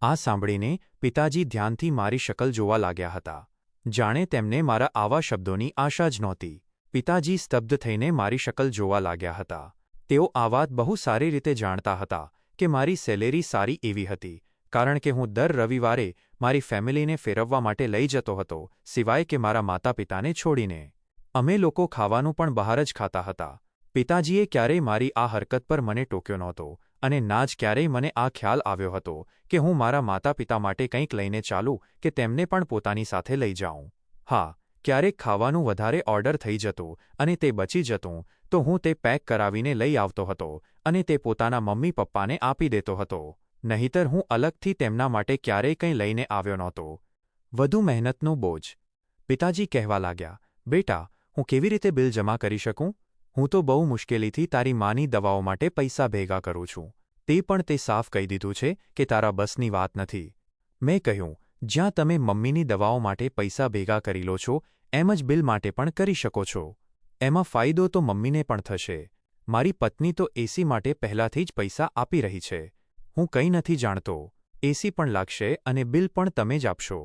આ સાંભળીને પિતાજી ધ્યાનથી મારી શકલ જોવા લાગ્યા હતા. જાણે તેમને મારા આવા શબ્દોની આશા જ નહોતી. પિતાજી સ્તબ્ધ થઈને મારી શકલ જોવા લાગ્યા હતા. તેઓ આ વાત બહુ સારી રીતે જાણતા હતા કે મારી સેલેરી સારી એવી હતી, કારણ કે હું દર રવિવારે મારી ફેમિલીને ફેરવવા માટે લઈ જતો હતો, સિવાય કે મારા માતા પિતાને છોડીને. અમે લોકો ખાવાનું પણ બહાર જ ખાતા હતા. પિતાજીએ ક્યારેય મારી આ હરકત પર મને ટોક્યો નહોતો અને ના જ ક્યારેય મને આ ખ્યાલ આવ્યો હતો કે હું મારા માતા પિતા માટે કંઈક લઈને ચાલું કે તેમને પણ પોતાની સાથે લઈ જાઉં. હા, ક્યારેક ખાવાનું વધારે ઓર્ડર થઈ જતું અને તે બચી જતું તો હું તે પેક કરાવીને લઈ આવતો હતો અને તે પોતાના મમ્મી પપ્પાને આપી દેતો હતો. નહીંતર હું અલગથી તેમના માટે ક્યારેય કંઈ લઈને આવ્યો નહોતો. વધુ મહેનતનો બોજ. પિતાજી કહેવા લાગ્યા, બેટા, હું કેવી રીતે બિલ જમા કરી શકું? હું તો બહુ મુશ્કેલીથી તારી માની દવાઓ માટે પૈસા ભેગા કરું છું. તે પણ તે સાફ કહી દીધું છે કે તારા બસની વાત નથી. મેં કહ્યું, જ્યાં તમે મમ્મીની દવાઓ માટે પૈસા ભેગા કરી લો છો એમ જ બિલ માટે પણ કરી શકો છો. એમાં ફાયદો તો મમ્મીને પણ થશે. મારી પત્ની તો એસી માટે પહેલાથી જ પૈસા આપી રહી છે. હું કંઈ નથી જાણતો. એસી પણ લાગશે અને બિલ પણ તમે જ આપશો.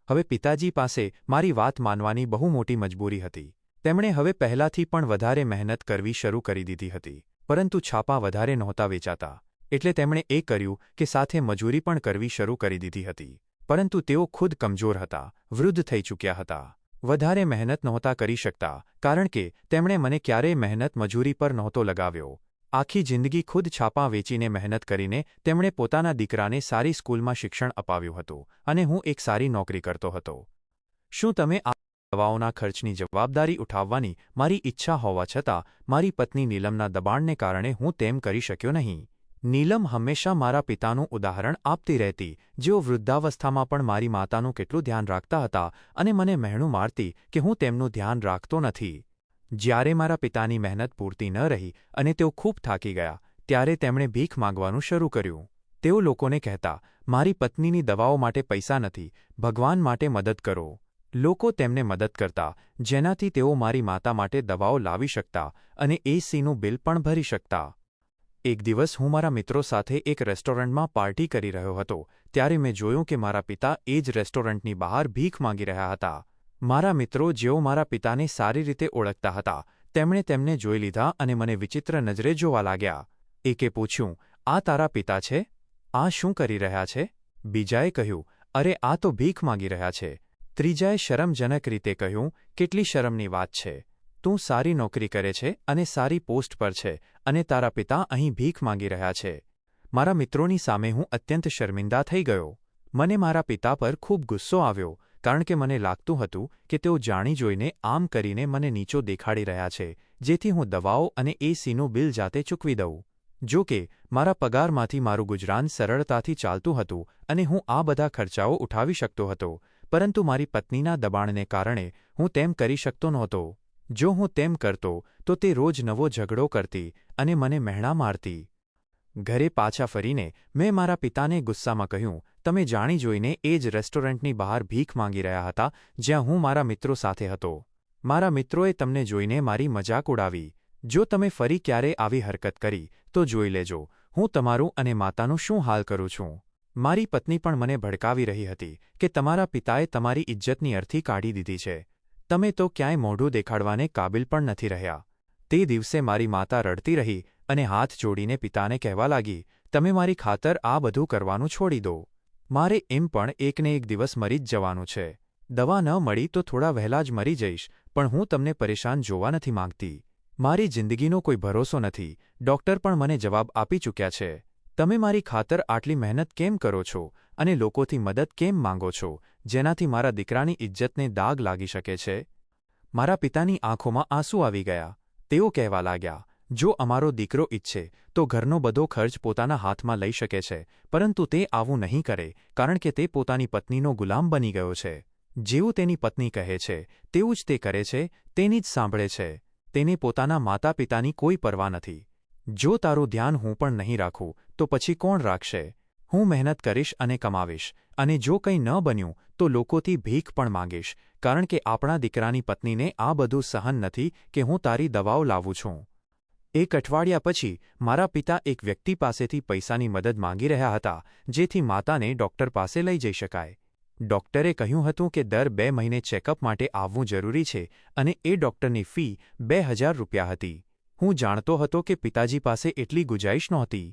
હવે પિતાજી પાસે મારી વાત માનવાની બહુ મોટી મજબૂરી હતી. તેમણે હવે પહેલાથી પણ વધારે મહેનત કરવી શરૂ કરી દીધી હતી. પરંતુ છાપા વધારે નહોતા વેચાતા. એટલે તેમણે એ કર્યું કે સાથે મજૂરી પણ કરવી શરૂ કરી દીધી હતી. પરંતુ તેઓ ખુદ કમજોર હતા, વૃદ્ધ થઈ ચૂક્યા હતા. વધારે મહેનત નહોતા કરી શકતા, કારણ કે તેમણે મને ક્યારેય મહેનત મજૂરી પર નહોતો લગાવ્યો. આખી જિંદગી ખુદ છાપા વેચીને મહેનત કરીને તેમણે પોતાના દીકરાને સારી સ્કૂલમાં શિક્ષણ અપાવ્યું હતું અને હું એક સારી નોકરી કરતો હતો. શું તમે આ દવાઓના ખર્ચની જવાબદારી ઉઠાવવાની મારી ઈચ્છા હોવા છતાં મારી પત્ની નીલમના દબાણને કારણે હું તેમ કરી શક્યો નહીં? નીલમ હંમેશા મારા પિતાનું ઉદાહરણ આપતી રહેતી, જેઓ વૃદ્ધાવસ્થામાં પણ મારી માતાનું કેટલું ધ્યાન રાખતા હતા અને મને મહેણું મારતી કે હું તેમનું ધ્યાન રાખતો નથી. જ્યારે મારા પિતાની મહેનત પૂરતી ન રહી અને તેઓ ખૂબ થાકી ગયા, ત્યારે તેમણે ભીખ માંગવાનું શરૂ કર્યું. તેઓ લોકોને કહેતા, મારી પત્નીની દવાઓ માટે પૈસા નથી, ભગવાન માટે મદદ કરો. લોકો તેમને મદદ કરતા, જેનાથી તેઓ મારી માતા માટે દવાઓ લાવી શકતા અને એસીનું બિલ પણ ભરી શકતા. એક દિવસ હું મારા મિત્રો સાથે એક રેસ્ટોરન્ટમાં પાર્ટી કરી રહ્યો હતો, ત્યારે મેં જોયું કે મારા પિતા એ જ રેસ્ટોરન્ટની બહાર ભીખ માંગી રહ્યા હતા. મારા મિત્રો, જેઓ મારા પિતાને સારી રીતે ઓળખતા હતા, તેમણે તેમને જોઈ લીધા અને મને વિચિત્ર નજરે જોવા લાગ્યા. એકે પૂછ્યું, આ તારા પિતા છે? આ શું કરી રહ્યા છે? બીજાએ કહ્યું, અરે આ તો ભીખ માંગી રહ્યા છે. ત્રીજાએ શરમજનક રીતે કહ્યું, કેટલી શરમની વાત છે. તું સારી નોકરી કરે છે અને સારી પોસ્ટ પર છે અને તારા પિતા અહીં ભીખ માંગી રહ્યા છે. મારા મિત્રોની સામે હું અત્યંત શર્મિંદા થઈ ગયો. મને મારા પિતા પર ખૂબ ગુસ્સો આવ્યો, કારણ કે મને લાગતું હતું કે તેઓ જાણી જોઈને આમ કરીને મને નીચો દેખાડી રહ્યા છે, જેથી હું દવાઓ અને એસીનું બિલ જાતે ચૂકવી દઉં. જો કે મારા પગારમાંથી મારું ગુજરાન સરળતાથી ચાલતું હતું અને હું આ બધા ખર્ચાઓ ઉઠાવી શકતો હતો, પરંતુ મારી પત્નીના દબાણને કારણે હું તેમ કરી શકતો નહોતો. જો હું તેમ કરતો તો તે રોજ નવો ઝઘડો કરતી અને મને મહેણા મારતી. ઘરે પાછા ફરીને મેં મારા પિતાને ગુસ્સામાં કહ્યું, તમે જાણી જોઈને એ જ રેસ્ટોરન્ટની બહાર ભીખ માંગી રહ્યા હતા જ્યાં હું મારા મિત્રો સાથે હતો. મારા મિત્રોએ તમને જોઈને મારી મજાક ઉડાવી. જો તમે ફરી ક્યારે આવી હરકત કરી તો જોઈ લેજો હું તમારું અને માતાનું શું હાલ કરું છું. મારી પત્ની પણ મને ભડકાવી રહી હતી કે તમારા પિતાએ તમારી ઇજ્જતની અર્થી કાઢી દીધી છે. તમે તો ક્યાંય મોઢું દેખાડવાને કાબિલ પણ નથી રહ્યા. તે દિવસે મારી માતા રડતી રહી અને હાથ જોડીને પિતાને કહેવા લાગી, તમે મારી ખાતર આ બધું કરવાનું છોડી દો. મારે એમ પણ એકને એક દિવસ મરી જ જવાનું છે. દવા ન મળી તો થોડા વહેલા જ મરી જઈશ, પણ હું તમને પરેશાન જોવા નથી માંગતી. મારી જિંદગીનો કોઈ ભરોસો નથી. ડોક્ટર પણ મને જવાબ આપી ચૂક્યા છે. તમે મારી ખાતર આટલી મહેનત કેમ કરો છો અને લોકોથી મદદ કેમ માંગો છો, જેનાથી મારા દીકરાની ઇજ્જતને દાગ લાગી શકે છે? મારા પિતાની આંખોમાં આંસુ આવી ગયા. તેઓ કહેવા લાગ્યા, જો અમારો દીકરો ઈચ્છે તો ઘરનો બધો ખર્ચ પોતાના હાથમાં લઈ શકે છે, પરંતુ તે આવું નહીં કરે કારણ કે તે પોતાની પત્નીનો ગુલામ બની ગયો છે. જેવું તેની પત્ની કહે છે તેવું જ તે કરે છે, તેની જ સાંભળે છે. તેને પોતાના માતા પિતાની કોઈ પરવા નથી. જો તારું ધ્યાન હું પણ નહીં રાખું તો પછી કોણ રાખશે? હું મહેનત કરીશ અને કમાવીશ, અને જો કંઈ ન બન્યું તો લોકોથી ભીખ પણ માંગીશ, કારણ કે આપણા દીકરાની પત્નીને આ બધું સહન નથી કે હું તારી દવાઓ લાવું છું. એક અઠવાડિયા પછી મારા પિતા એક વ્યક્તિ પાસેથી પૈસાની મદદ માંગી રહ્યા હતા જેથી માતાને ડોક્ટર પાસે લઈ જઈ શકાય. ડોક્ટરે કહ્યું હતું કે દર 2 મહિને ચેકઅપ માટે આવવું જરૂરી છે અને એ ડોક્ટરની ફી 2000 રૂપિયા હતી. હું જાણતો હતો કે પિતાજી પાસે એટલી ગુંજાઈશ નહોતી.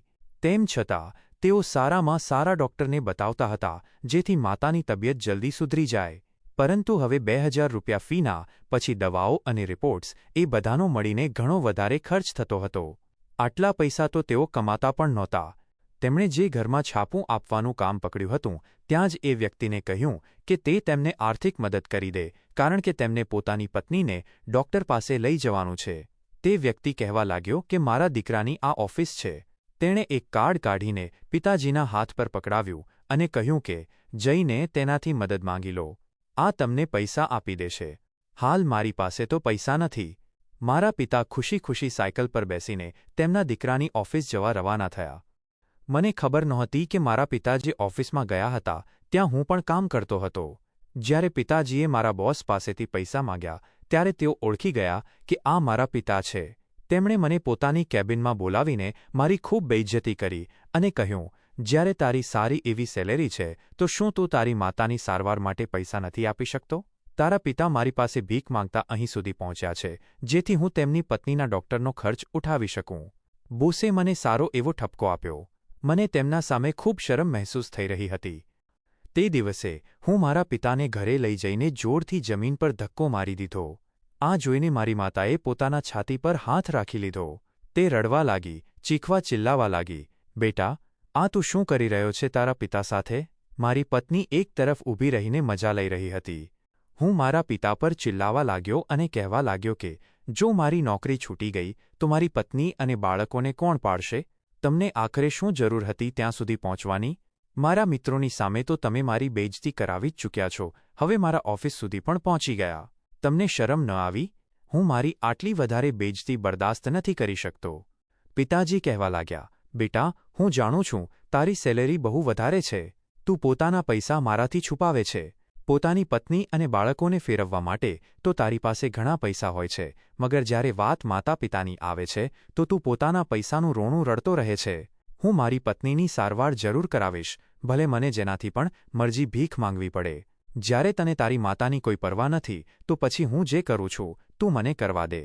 તેમ છતાં તેઓ સારામાં સારા ડોક્ટરને બતાવતા હતા જેથી માતાની તબિયત જલ્દી સુધરી જાય. પરંતુ હવે 2000 રૂપિયા ફીના પછી દવાઓ અને રિપોર્ટ્સ એ બધાનો મળીને ઘણો વધારે ખર્ચ થતો હતો. આટલા પૈસા તો તેઓ કમાતા પણ નહોતા. તેમણે જે ઘરમાં છાપું આપવાનું કામ પકડ્યું હતું ત્યાં જ એ વ્યક્તિને કહ્યું કે તે તેમને આર્થિક મદદ કરી દે, કારણ કે તેમને પોતાની પત્નીને ડોક્ટર પાસે લઈ જવાનું છે. તે વ્યક્તિ કહેવા લાગ્યો કે મારા દીકરાની આ ઓફિસ છે. તેણે એક કાર્ડ કાઢીને પિતાજીના હાથ પર પકડાવ્યું અને કહ્યું કે જઈને તેનાથી મદદ માંગી લો. આ તમને પૈસા આપી દેશે. હાલ મારી પાસે તો પૈસા નથી. મારા પિતા ખુશી ખુશી સાયકલ પર બેસીને તેમના દીકરાની ઓફિસ જવા રવાના થયા. મને ખબર નહોતી કે મારા પિતા જે ઓફિસમાં ગયા હતા ત્યાં હું પણ કામ કરતો હતો. જ્યારે પિતાજીએ મારા બોસ પાસેથી પૈસા માંગ્યા ત્યારે તેઓ ઓળખી ગયા કે આ મારા પિતા છે. તેમણે મને પોતાની કેબિનમાં બોલાવીને મારી ખૂબ બેઇજ્જતી કરી અને કહ્યું, જ્યારે તારી સારી એવી સેલેરી છે તો શું તું તારી માતાની સારવાર માટે પૈસા નથી આપી શકતો? તારા પિતા મારી પાસે ભીખ માંગતા અહીં સુધી પહોંચ્યા છે જેથી હું તેમની પત્નીના ડોક્ટરનો ખર્ચ ઉઠાવી શકું. બોસે મને સારો એવો ઠપકો આપ્યો. મને તેમના સામે ખૂબ શરમ મહેસૂસ થઈ રહી હતી. તે દિવસે હું મારા પિતાને ઘરે લઈ જઈને જોરથી જમીન પર ધક્કો મારી દીધો. આ જોઈને મારી માતાએ પોતાના છાતી પર હાથ રાખી લીધો. તે રડવા લાગી, ચીખવા ચિલ્લાવા લાગી, બેટા, આ તું શું કરી રહ્યો છે તારા પિતા સાથે? મારી પત્ની એક તરફ ઊભી રહીને મજા લઈ રહી હતી. હું મારા પિતા પર ચિલ્લાવા લાગ્યો અને કહેવા લાગ્યો કે જો મારી નોકરી છૂટી ગઈ તો મારી પત્ની અને બાળકોને કોણ પાળશે? તમને આખરે શું જરૂર હતી ત્યાં સુધી પહોંચવાની? મારા મિત્રોની સામે તો તમે મારી બેઇજ્જતી કરાવી જ ચૂક્યા છો, હવે મારા ઓફિસ સુધી પણ પહોંચી ગયા. તમને શરમ ન આવી? હું મારી આટલી વધારે બેઇજ્જતી બરદાસ્ત નથી કરી શકતો. પિતાજી કહેવા લાગ્યા, બેટા, હું જાણું છું તારી સેલેરી બહુ વધારે છે. તું પોતાના પૈસા મારાથી છુપાવે છે. પોતાની પત્ની અને બાળકોને ફેરવવા માટે તો તારી પાસે ઘણા પૈસા હોય છે, મગર જ્યારે વાત માતા પિતાની આવે છે તો તું પોતાના પૈસાનું રોણું રડતો રહે છે. હું મારી પત્નીની સારવાર જરૂર કરાવીશ, ભલે મને જેનાથી પણ મરજી ભીખ માંગવી પડે. જ્યારે તને તારી માતાની કોઈ પરવા નથી તો પછી હું જે કરું છું તું મને કરવા દે.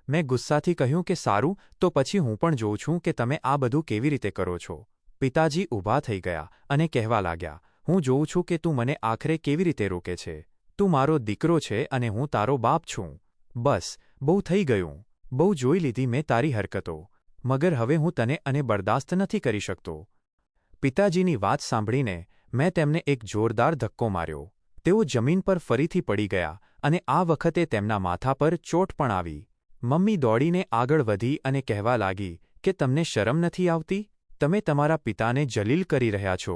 મેં ગુસ્સાથી કહ્યું કે સારું, તો પછી હું પણ જોઉં છું કે તમે આ બધું કેવી રીતે કરો છો. પિતાજી ઊભા થઈ ગયા અને કહેવા લાગ્યા, હું જોઉં છું કે તું મને આખરે કેવી રીતે રોકે છે. તું મારો દીકરો છે અને હું તારો બાપ છું. બસ, બહુ થઈ ગયું. બહુ જોઈ લીધી મેં તારી હરકતો. મગર હવે હું તને અને બરદાસ્ત નથી કરી શકતો. પિતાજીની વાત સાંભળીને મેં તેમને એક જોરદાર ધક્કો માર્યો. તેઓ જમીન પર ફરીથી પડી ગયા અને આ વખતે તેમના માથા પર ચોટ પણ આવી. મમ્મી દોડીને આગળ વધી અને કહેવા લાગી કે તમને શરમ નથી આવતી? તમે તમારા પિતાને જલીલ કરી રહ્યા છો.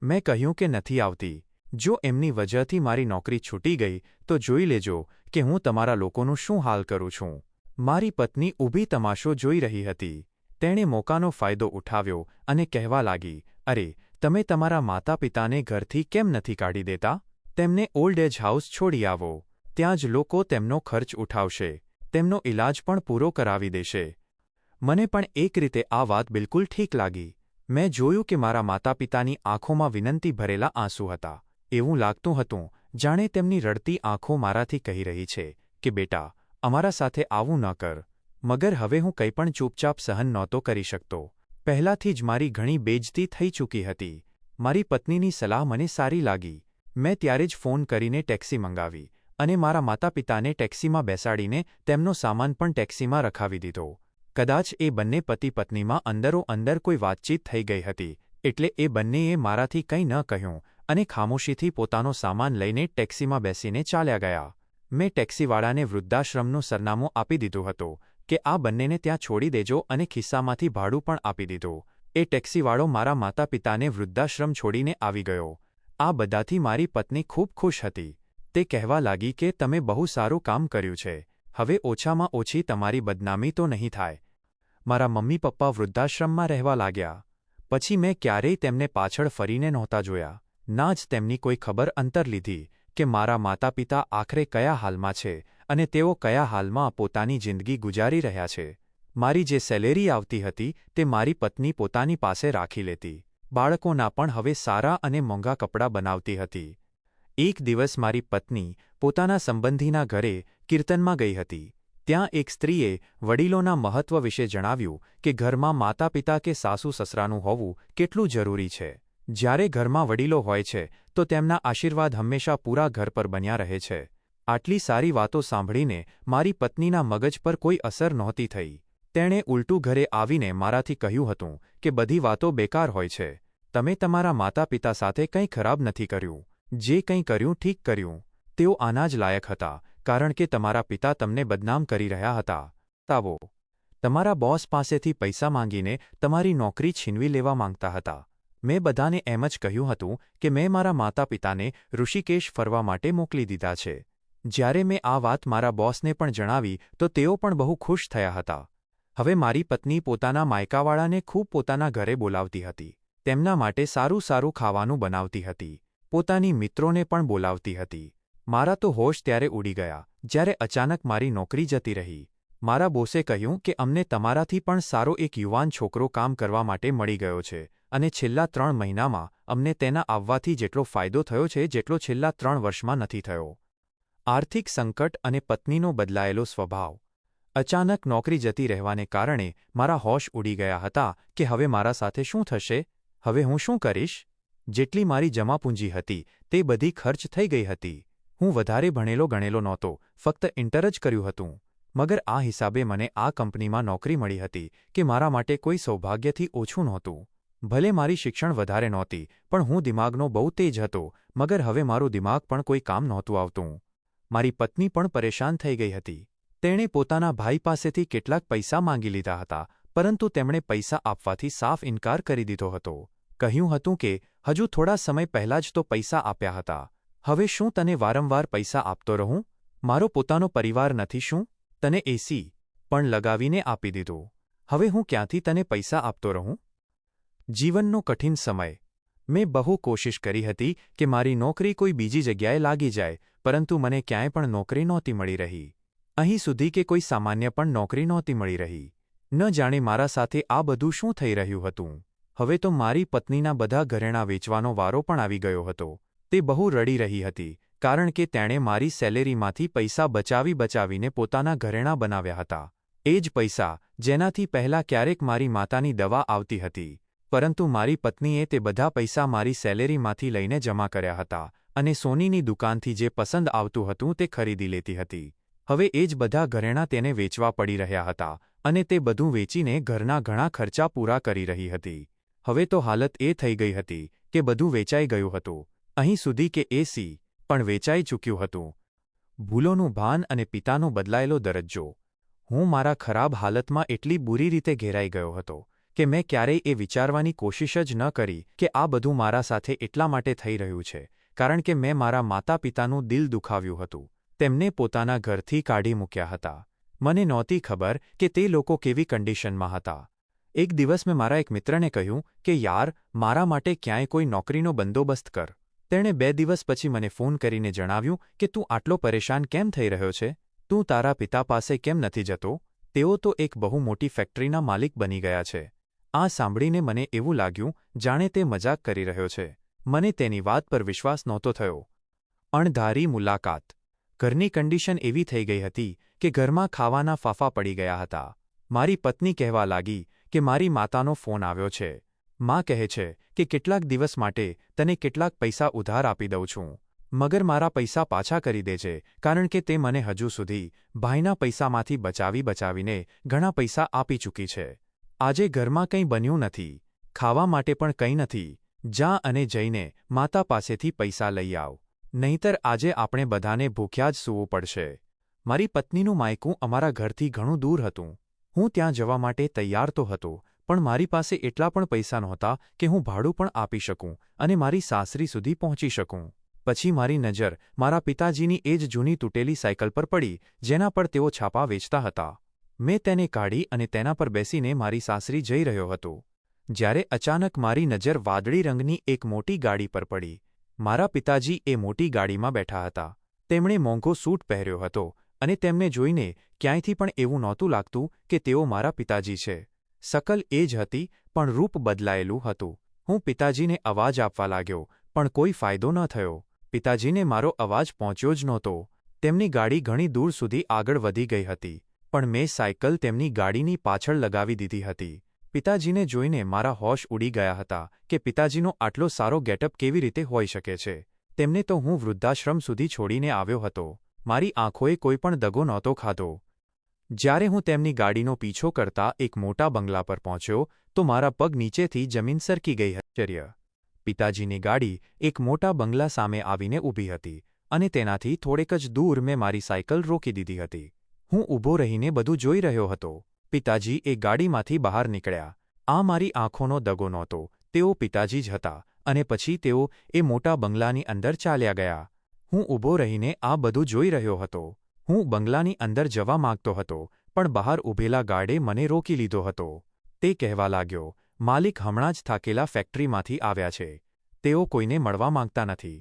મેં કહ્યું કે નથી આવતી. જો એમની વજહથી મારી નોકરી છૂટી ગઈ તો જોઈ લેજો કે હું તમારા લોકોનું શું હાલ કરું છું. મારી પત્ની ઊભી તમાશો જોઈ રહી હતી. તેણે મોકાનો ફાયદો ઉઠાવ્યો અને કહેવા લાગી, અરે, તમે તમારા માતા પિતાને ઘરથી કેમ નથી કાઢી દેતા? તેમને ઓલ્ડ એજ હાઉસ છોડી આવો. ત્યાં જ લોકો તેમનો ખર્ચ ઉઠાવશે, તેમનો ઇલાજ પણ પૂરો કરાવી દેશે. મને પણ એક રીતે આ વાત બિલકુલ ઠીક લાગી. મેં જોયું કે મારા માતા પિતાની આંખોમાં વિનંતી ભરેલા આંસુ હતા. એવું લાગતું હતું જાણે તેમની રડતી આંખો મારાથી કહી રહી છે કે બેટા, અમારા સાથે આવું ન કર. મગર હવે હું કંઈ પણ ચૂપચાપ સહન નહોતો કરી શકતો. પહેલાથી જ મારી ઘણી બેઇજ્જતી થઈ ચૂકી હતી. મારી પત્નીની સલાહ મને સારી લાગી. મેં ત્યારે જ ફોન કરીને ટેક્સી મંગાવી અને મારા માતા પિતાને ટેક્સીમાં બેસાડીને તેમનો સામાન પણ ટેક્સીમાં રખાવી દીધો. કદાચ એ બંને પતિ પત્નીમાં અંદરો અંદર કોઈ વાતચીત થઈ ગઈ હતી, એટલે એ બંનેએ મારાથી કંઈ ન કહ્યું અને ખામોશીથી પોતાનો સામાન લઈને ટેક્સીમાં બેસીને ચાલ્યા ગયા. મેં ટેક્સીવાળાને વૃદ્ધાશ્રમનું સરનામું આપી દીધું હતું કે આ બંનેને ત્યાં છોડી દેજો અને ખિસ્સામાંથી ભાડું પણ આપી દીધું. એ ટેક્સીવાળો મારા માતા પિતાને વૃદ્ધાશ્રમ છોડીને આવી ગયો. આ બધાથી મારી પત્ની ખૂબ ખુશ હતી. તે કહેવા લાગી કે તમે બહુ સારું કામ કર્યું છે. હવે ઓછામાં ઓછી તમારી બદનામી તો નહીં થાય. મારા મમ્મી પપ્પા વૃદ્ધાશ્રમમાં રહેવા લાગ્યા. પછી મેં ક્યારેય તેમને પાછળ ફરીને નહોતા જોયા. ના જ તેમની કોઈ ખબર અંતર લીધી કે મારા માતા પિતા આખરે કયા હાલમાં છે અને તેઓ કયા હાલમાં પોતાની જિંદગી ગુજારી રહ્યા છે. મારી જે સેલેરી આવતી હતી તે મારી પત્ની પોતાની પાસે રાખી લેતી. બાળકોના પણ હવે સારા અને મોંઘા કપડાં બનાવતી હતી. એક દિવસ મારી પત્ની પોતાના સંબંધીના ઘરે કીર્તનમાં ગઈ હતી. ત્યાં એક સ્ત્રીએ વડીલોના મહત્વ વિશે જણાવ્યું કે ઘરમાં માતા પિતા કે સાસુ સસરાનું હોવું કેટલું જરૂરી છે. જ્યારે ઘરમાં વડીલો હોય છે તો તેમના આશીર્વાદ હંમેશા પૂરા ઘર પર બન્યા રહે છે. આટલી સારી વાતો સાંભળીને મારી પત્નીના મગજ પર કોઈ અસર નહોતી થઈ. તેણે ઉલટું ઘરે આવીને મારાથી કહ્યું હતું કે બધી વાતો બેકાર હોય છે. તમે તમારા માતા પિતા સાથે કંઈ ખરાબ નથી કર્યું. જે કંઈ કર્યું ઠીક કર્યું. તેઓ આના જ લાયક હતા કારણ કે તમારા પિતા તમને બદનામ કરી રહ્યા હતા. તાવો તમારા બોસ પાસેથી પૈસા માંગીને તમારી નોકરી છીનવી લેવા માંગતા હતા. મેં બધાને એમ જ કહ્યું હતું કે મેં મારા માતા પિતાને ઋષિકેશ ફરવા માટે મોકલી દીધા છે. જ્યારે મેં આ વાત મારા બોસને પણ જણાવી તો તેઓ પણ બહુ ખુશ થયા હતા. હવે મારી પત્ની પોતાના માયકાવાળાને ખૂબ પોતાના ઘરે બોલાવતી હતી. તેમના માટે સારું સારું ખાવાનું બનાવતી હતી. પોતાની મિત્રોને પણ બોલાવતી હતી. મારા તો હોશ ત્યારે ઉડી ગયા જ્યારે અચાનક મારી નોકરી જતી રહી. મારા બોસે કહ્યું કે અમને તમારાથી પણ સારો એક યુવાન છોકરો કામ કરવા માટે મળી ગયો છે અને છેલ્લા 3 મહિનામાં અમને તેના આવવાથી જેટલો ફાયદો થયો છે જેટલો છેલ્લા 3 વર્ષમાં નથી થયો. આર્થિક સંકટ અને પત્નીનો બદલાયેલો સ્વભાવ. અચાનક નોકરી જતી રહેવાને કારણે મારા હોશ ઉડી ગયા હતા કે હવે મારા સાથે શું થશે? હવે હું શું કરીશ? જેટલી મારી જમાપૂંજી હતી તે બધી ખર્ચ થઈ ગઈ હતી. હું વધારે ભણેલો ગણેલો નહોતો, ફક્ત ઇન્ટર જ કર્યું હતું. મગર આ હિસાબે મને આ કંપનીમાં નોકરી મળી હતી કે મારા માટે કોઈ સૌભાગ્યથી ઓછું નહોતું. ભલે મારી શિક્ષણ વધારે નહોતી પણ હું દિમાગનો બહુ તેજ હતો. મગર હવે મારું દિમાગ પણ કોઈ કામ નહોતું આવતું. મારી પત્ની પણ પરેશાન થઈ ગઈ હતી. તેણે પોતાના ભાઈ પાસેથી કેટલાક પૈસા માંગી લીધા હતા પરંતુ તેમણે પૈસા આપવાથી સાફ ઇનકાર કરી દીધો હતો. કહ્યું હતું કે હજુ થોડા સમય પહેલાં જ તો પૈસા આપ્યા હતા. હવે શું તને વારંવાર પૈસા આપતો રહું? મારો પોતાનો પરિવાર નથી શું? તને એસી પણ લગાવીને આપી દીધું. હવે હું ક્યાંથી તને પૈસા આપતો રહું? જીવનનો કઠિન સમય. મેં બહુ કોશિશ કરી હતી કે મારી નોકરી કોઈ બીજી જગ્યાએ લાગી જાય પરંતુ મને ક્યાંય પણ નોકરી નહોતી મળી રહી. અહીં સુધી કે કોઈ સામાન્ય પણ નોકરી નહોતી મળી રહી. ન જાણે મારા સાથે આ બધું શું થઈ રહ્યું હતું. હવે તો મારી પત્નીના બધા ઘરેણાં વેચવાનો વારો પણ આવી ગયો હતો. તે બહુ રડી રહી હતી કારણ કે તેણે મારી સેલેરીમાંથી પૈસા બચાવીને પોતાના ઘરેણાં બનાવ્યા હતા. એ જ પૈસા જેનાથી પહેલાં ક્યારેક મારી માતાની દવા આવતી હતી. પરંતુ મારી પત્નીએ તે બધા પૈસા મારી સેલેરીમાંથી લઈને જમા કર્યા હતા અને સોનીની દુકાનથી જે પસંદ આવતું હતું તે ખરીદી લેતી હતી. હવે એ જ બધા ઘરેણાં તેને વેચવા પડી રહ્યા હતા અને તે બધું વેચીને ઘરના ઘણા ખર્ચા પૂરા કરી રહી હતી. હવે તો હાલત એ થઈ ગઈ હતી કે બધું વેચાઈ ગયું હતું. અહીં સુધી કે એસી પણ વેચાઈ ચૂક્યું હતું. ભૂલોનું ભાન અને પિતાનો બદલાયેલો દરજ્જો. હું મારા ખરાબ હાલતમાં એટલી બુરી રીતે ઘેરાઈ ગયો હતો કે મેં ક્યારેય એ વિચારવાની કોશિશ જ ન કરી કે આ બધું મારા સાથે એટલા માટે થઈ રહ્યું છે કારણ કે મેં મારા માતા પિતાનું દિલ દુખાવ્યું હતું. તેમને પોતાના ઘરથી કાઢી મૂક્યા હતા. મને નહોતી ખબર કે તે લોકો કેવી કન્ડિશનમાં હતા. એક દિવસ મેં મારા એક મિત્રને કહ્યું કે યાર, મારા માટે ક્યાંય કોઈ નોકરીનો બંદોબસ્ત કર. તેણે 2 દિવસ પછી મને ફોન કરીને જણાવ્યું કે તું આટલો પરેશાન કેમ થઈ રહ્યો છે? તું તારા પિતા પાસે કેમ નથી જતો? તેઓ તો એક બહુ મોટી ફેક્ટરીના માલિક બની ગયા છે. આ સાંભળીને મને એવું લાગ્યું જાણે તે મજાક કરી રહ્યો છે. મને તેની વાત પર વિશ્વાસ નહોતો થયો. અણધારી મુલાકાત. ઘરની કન્ડિશન એવી થઈ ગઈ હતી કે ઘરમાં ખાવાના ફાંફા પડી ગયા હતા. મારી પત્ની કહેવા લાગી કે મારી માતાનો ફોન આવ્યો છે. માં કહે છે કે કેટલાક દિવસ માટે તને કેટલાક પૈસા ઉધાર આપી દઉં છું, મગર મારા પૈસા પાછા કરી દેજે, કારણ કે તે મને હજુ સુધી ભાઈના પૈસામાંથી બચાવીને ઘણા પૈસા આપી ચૂકી છે. આજે ઘરમાં કંઈ બન્યું નથી, ખાવા માટે પણ કંઈ નથી. જા અને જઈને માતા પાસેથી પૈસા લઈ આવ, નહીંતર આજે આપણે બધાને ભૂખ્યા જ સૂવું પડશે. મારી પત્નીનું માયકું અમારા ઘરથી ઘણું દૂર હતું. હું ત્યાં જવા માટે તૈયાર તો હતો, પણ મારી પાસે એટલા પણ પૈસા નહોતા કે હું ભાડું પણ આપી શકું અને મારી સાસરી સુધી પહોંચી શકું. પછી મારી નજર મારા પિતાજીની એ જ જૂની તૂટેલી સાયકલ પર પડી જેના પર તેઓ છાપા વેચતા હતા. મેં તેને કાઢી અને તેના પર બેસીને મારી સાસરી જઈ રહ્યો હતો. જ્યારે અચાનક મારી નજર વાદળી રંગની એક મોટી ગાડી પર પડી. મારા પિતાજી એ મોટી ગાડીમાં બેઠા હતા. તેમણે મોંઘો સૂટ પહેર્યો હતો અને તેમને જોઈને ક્યાંયથી પણ એવું નહોતું લાગતું કે તેઓ મારા પિતાજી છે. શકલ એ જ હતી, પણ રૂપ બદલાયેલું હતું. હું પિતાજીને અવાજ આપવા લાગ્યો, પણ કોઈ ફાયદો ન થયો. પિતાજીને મારો અવાજ પહોંચ્યો જ નહોતો. તેમની ગાડી ઘણી દૂર સુધી આગળ વધી ગઈ હતી, પણ મેં સાયકલ તેમની ગાડીની પાછળ લગાવી દીધી હતી. પિતાજીને જોઈને મારા હોશ ઉડી ગયા હતા કે પિતાજીનો આટલો સારો ગેટઅપ કેવી રીતે હોઈ શકે છે. તેમને તો હું વૃદ્ધાશ્રમ સુધી છોડીને આવ્યો હતો. મારી આંખોએ કોઈ પણ દગો નહોતો ખાધો. જ્યારે હું તેમની ગાડીનો પીછો કરતા એક મોટા બંગલા પર પહોંચ્યો તો મારા પગ નીચેથી જમીન સરકી ગઈ. આશ્ચર્ય! પિતાજીની ગાડી એક મોટા બંગલા સામે આવીને ઊભી હતી અને તેનાથી થોડેક જ દૂર મેં મારી સાયકલ રોકી દીધી હતી. હું ઊભો રહીને બધું જોઈ રહ્યો હતો. પિતાજી એ ગાડીમાંથી બહાર નીકળ્યા. આ મારી આંખોનો દગો નહોતો, તેઓ પિતાજી જ હતા અને પછી તેઓ એ મોટા બંગલાની અંદર ચાલ્યા ગયા. હું ઊભો રહીને આ બધું જોઈ રહ્યો હતો. હું બંગલાની અંદર જવા માંગતો હતો, પણ બહાર ઊભેલા ગાર્ડે મને રોકી લીધો હતો. તે કહેવા લાગ્યો, માલિક હમણાં જ થાકેલા ફેક્ટરીમાંથી આવ્યા છે. તેઓ કોઈને મળવા માંગતા નથી.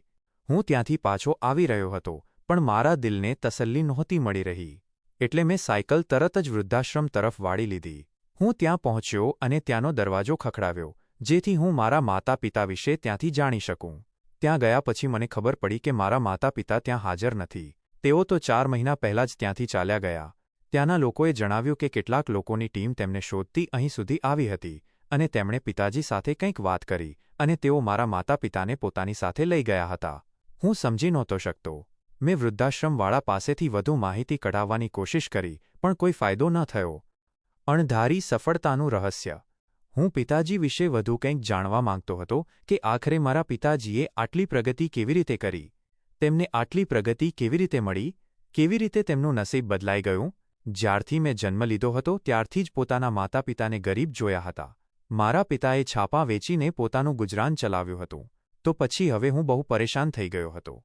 હું ત્યાંથી પાછો આવી રહ્યો હતો, પણ મારા દિલને તસલ્લી નહોતી મળી રહી. એટલે મેં સાયકલ તરત જ વૃદ્ધાશ્રમ તરફ વાળી લીધી. હું ત્યાં પહોંચ્યો અને ત્યાંનો દરવાજો ખખડાવ્યો, જેથી હું મારા માતા પિતા વિશે ત્યાંથી જાણી શકું. ત્યાં ગયા પછી મને ખબર પડી કે મારા માતા પિતા ત્યાં હાજર નથી. તેઓ તો 4 મહિના પહેલાં જ ત્યાંથી ચાલ્યા ગયા. ત્યાંના લોકોએ જણાવ્યું કે કેટલાક લોકોની ટીમ તેમને શોધતી અહીં સુધી આવી હતી અને તેમણે પિતાજી સાથે કંઈક વાત કરી અને તેઓ મારા માતા પિતાને પોતાની સાથે લઈ ગયા હતા. હું સમજી નહોતો શકતો. મેં વૃદ્ધાશ્રમવાળા પાસેથી વધુ માહિતી કઢાવવાની કોશિશ કરી, પણ કોઈ ફાયદો ન થયો. અણધારી સફળતાનું રહસ્ય. હું પિતાજી વિશે વધુ કંઈક જાણવા માંગતો હતો કે આખરે મારા પિતાજીએ આટલી પ્રગતિ કેવી રીતે કરી. તેમને આટલી પ્રગતિ કેવી રીતે મળી? કેવી રીતે તેમનું નસીબ બદલાઈ ગયું? જ્યારથી મેં જન્મ લીધો હતો ત્યારથી જ પોતાના માતા પિતાને ગરીબ જોયા હતા. મારા પિતાએ છાપા વેચીને પોતાનું ગુજરાન ચલાવ્યું હતું. તો પછી હવે હું બહુ પરેશાન થઈ ગયો હતો.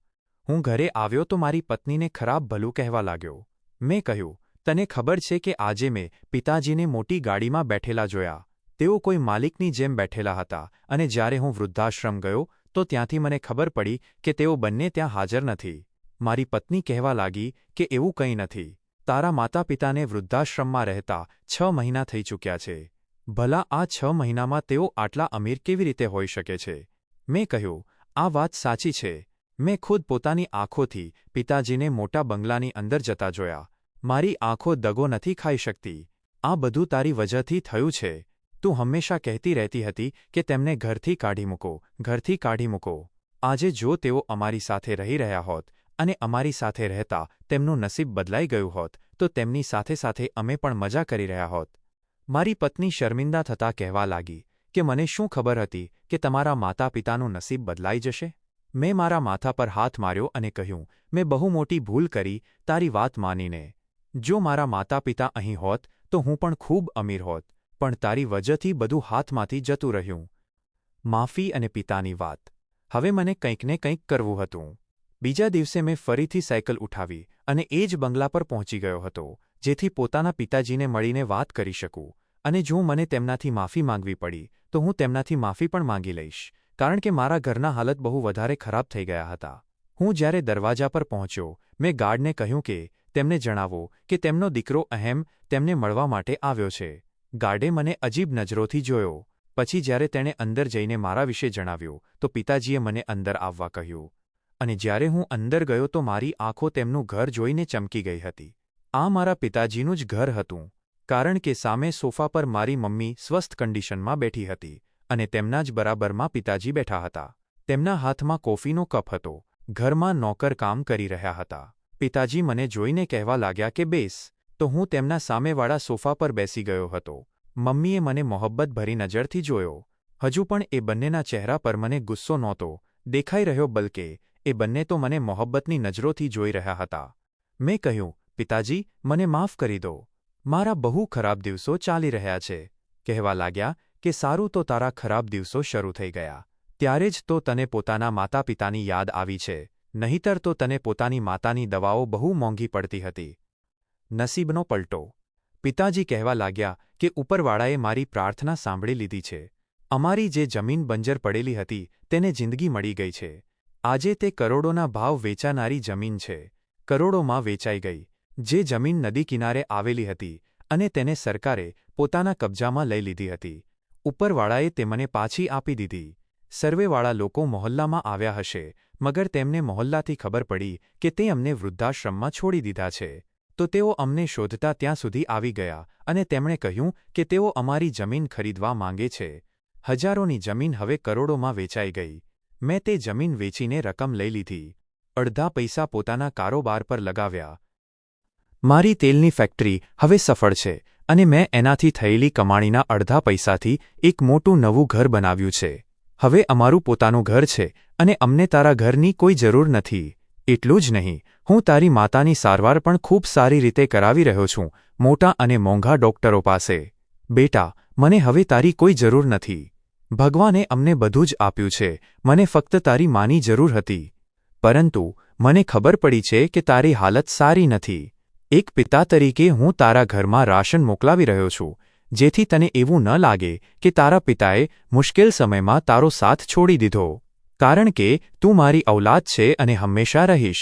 હું ઘરે આવ્યો તો મારી પત્નીને ખરાબ ભલું કહેવા લાગ્યો. મેં કહ્યું, તને ખબર છે કે આજે મેં પિતાજીને મોટી ગાડીમાં બેઠેલા જોયા. તેઓ કોઈ માલિકની જેમ બેઠેલા હતા અને જ્યારે હું વૃદ્ધાશ્રમ ગયો તો ત્યાંથી મને ખબર પડી કે તેઓ બંને ત્યાં હાજર નથી. મારી પત્ની કહેવા લાગી કે એવું કંઈ નથી. તારા માતા પિતાને વૃદ્ધાશ્રમમાં રહેતા 6 મહિના થઈ ચૂક્યા છે. ભલા આ 6 મહિનામાં તેઓ આટલા અમીર કેવી રીતે હોઈ શકે છે? મેં કહ્યું, આ વાત સાચી છે. મેં ખુદ પોતાની આંખોથી પિતાજીને મોટા બંગલાની અંદર જતા જોયા. મારી આંખો દગો નથી ખાઈ શકતી. આ બધું તારી વજહથી થયું છે. તું હંમેશા કહેતી રહેતી હતી કે તેમને ઘરથી કાઢી મૂકો, ઘરથી કાઢી મૂકો. આજે જો તેઓ અમારી સાથે રહી રહ્યા હોત અને અમારી સાથે રહેતા તેમનું નસીબ બદલાઈ ગયું હોત તો તેમની સાથે સાથે અમે પણ મજા કરી રહ્યા હોત. મારી પત્ની શર્મિંદા થતાં કહેવા લાગી કે મને શું ખબર હતી કે તમારા માતા પિતાનું નસીબ બદલાઈ જશે? મેં મારા માથા પર હાથ માર્યો અને કહ્યું, મેં બહુ મોટી ભૂલ કરી તારી વાત માનીને. જો મારા માતા પિતા અહીં હોત તો હું પણ ખૂબ અમીર હોત, પણ તારી વજહથી બધું હાથમાંથી જતું રહ્યું. માફી અને પિતાની વાત. હવે મને કંઈક ને કંઈક કરવું હતું. બીજા દિવસે મેં ફરીથી સાયકલ ઉઠાવી અને એ જ બંગલા પર પહોંચી ગયો હતો, જેથી પોતાના પિતાજીને મળીને વાત કરી શકું. અને જો મને તેમનાથી માફી માંગવી પડી તો હું તેમનાથી માફી પણ માંગી લઈશ, કારણ કે મારા ઘરના હાલત બહુ વધારે ખરાબ થઈ ગયા હતા. હું જ્યારે દરવાજા પર પહોંચ્યો, મેં ગાર્ડને કહ્યું કે તેમને જણાવો કે તેમનો દીકરો અહેમ તેમને મળવા માટે આવ્યો છે. ગાર્ડે મને અજીબ નજરોથી જોયો. પછી જ્યારે તેણે અંદર જઈને મારા વિશે જણાવ્યું તો પિતાજીએ મને અંદર આવવા કહ્યું. અને જ્યારે હું અંદર ગયો તો મારી આંખો તેમનું ઘર જોઈને ચમકી ગઈ હતી. આ મારા પિતાજીનું જ ઘર હતું, કારણ કે સામે સોફા પર મારી મમ્મી સ્વસ્થ કન્ડિશનમાં બેઠી હતી અને તેમના જ બરાબરમાં પિતાજી બેઠા હતા. તેમના હાથમાં કોફીનો કપ હતો. ઘરમાં નોકર કામ કરી રહ્યા હતા. પિતાજી મને જોઈને કહેવા લાગ્યા કે બેસ, તો હું તેમના સામેવાળા સોફા પર બેસી ગયો હતો. મમ્મીએ મને મોહબ્બતભરી નજરથી જોયો. હજુ પણ એ બંનેના ચહેરા પર મને ગુસ્સો નહોતો દેખાઈ રહ્યો, બલકે એ બંને તો મને મોહબ્બતની નજરોથી જોઈ રહ્યા હતા. મેં કહ્યું, પિતાજી, મને માફ કરી દો. મારા બહુ ખરાબ દિવસો ચાલી રહ્યા છે. કહેવા લાગ્યા કે સારું, તો તારા ખરાબ દિવસો શરૂ થઈ ગયા ત્યારે જ તો તને પોતાના માતા પિતાની યાદ આવી છે, નહીંતર તો તને પોતાની માતાની દવાઓ બહુ મોંઘી પડતી હતી. નસીબનો પલટો. પિતાજી કહેવા લાગ્યા કે ઉપરવાળાએ મારી પ્રાર્થના સાંભળી લીધી છે. અમારી જે જમીન બંજર પડેલી હતી તેને જિંદગી મળી ગઈ છે. આજે તે કરોડોના ભાવ વેચાનારી જમીન છે. કરોડોમાં વેચાઈ ગઈ. જે જમીન નદી કિનારે આવેલી હતી અને તેને સરકારે પોતાના કબજામાં લઈ લીધી હતી. ઉપરવાળાએ તે મને પાછી આપી દીધી. સર્વેવાળા લોકો મોહલ્લામાં આવ્યા હશે, મગર તેમને મોહલ્લાથી ખબર પડી કે તે અમને વૃદ્ધાશ્રમમાં છોડી દીધા છે. તો તેઓ અમને શોધતા ત્યાં સુધી આવી ગયા અને તેમણે કહ્યું કે તેઓ અમારી જમીન ખરીદવા માંગે છે. હજારોની જમીન હવે કરોડોમાં વેચાઈ ગઈ. મેં તે જમીન વેચીને રકમ લઈ લીધી. અડધા પૈસા પોતાના કારોબાર પર લગાવ્યા. મારી તેલની ફેક્ટરી હવે સફળ છે અને મેં એનાથી થયેલી કમાણીના અડધા પૈસાથી એક મોટું નવું ઘર બનાવ્યું છે. હવે અમારું પોતાનું ઘર છે અને અમને તારા ઘરની કોઈ જરૂર નથી. એટલું જ નહીં, હું તારી માતાની સારવાર પણ ખૂબ સારી રીતે કરાવી રહ્યો છું, મોટા અને મોંઘા ડોક્ટરો પાસે. બેટા, મને હવે તારી કોઈ જરૂર નથી. ભગવાને અમને બધું જ આપ્યું છે. મને ફક્ત તારી માની જરૂર હતી. પરંતુ મને ખબર પડી છે કે તારી હાલત સારી નથી. એક પિતા તરીકે હું તારા ઘરમાં રાશન મોકલાવી રહ્યો છું, જેથી તને એવું ન લાગે કે તારા પિતાએ મુશ્કેલ સમયમાં તારો સાથ છોડી દીધો. કારણ કે તું મારી ઔલાદ છે અને હંમેશા રહીશ.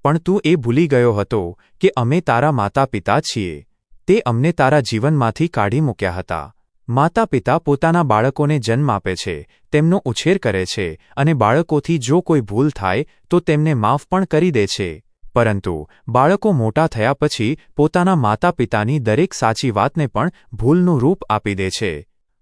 પણ તું એ ભૂલી ગયો હતો કે અમે તારા માતા પિતા છીએ. તે અમને તારા જીવનમાંથી કાઢી મૂક્યા હતા. માતા પિતા પોતાના બાળકોને જન્મ આપે છે, તેમનો ઉછેર કરે છે અને બાળકોથી જો કોઈ ભૂલ થાય તો તેમને માફ પણ કરી દે છે. પરંતુ બાળકો મોટા થયા પછી પોતાના માતા પિતાની દરેક સાચી વાતને પણ ભૂલનું રૂપ આપી દે છે.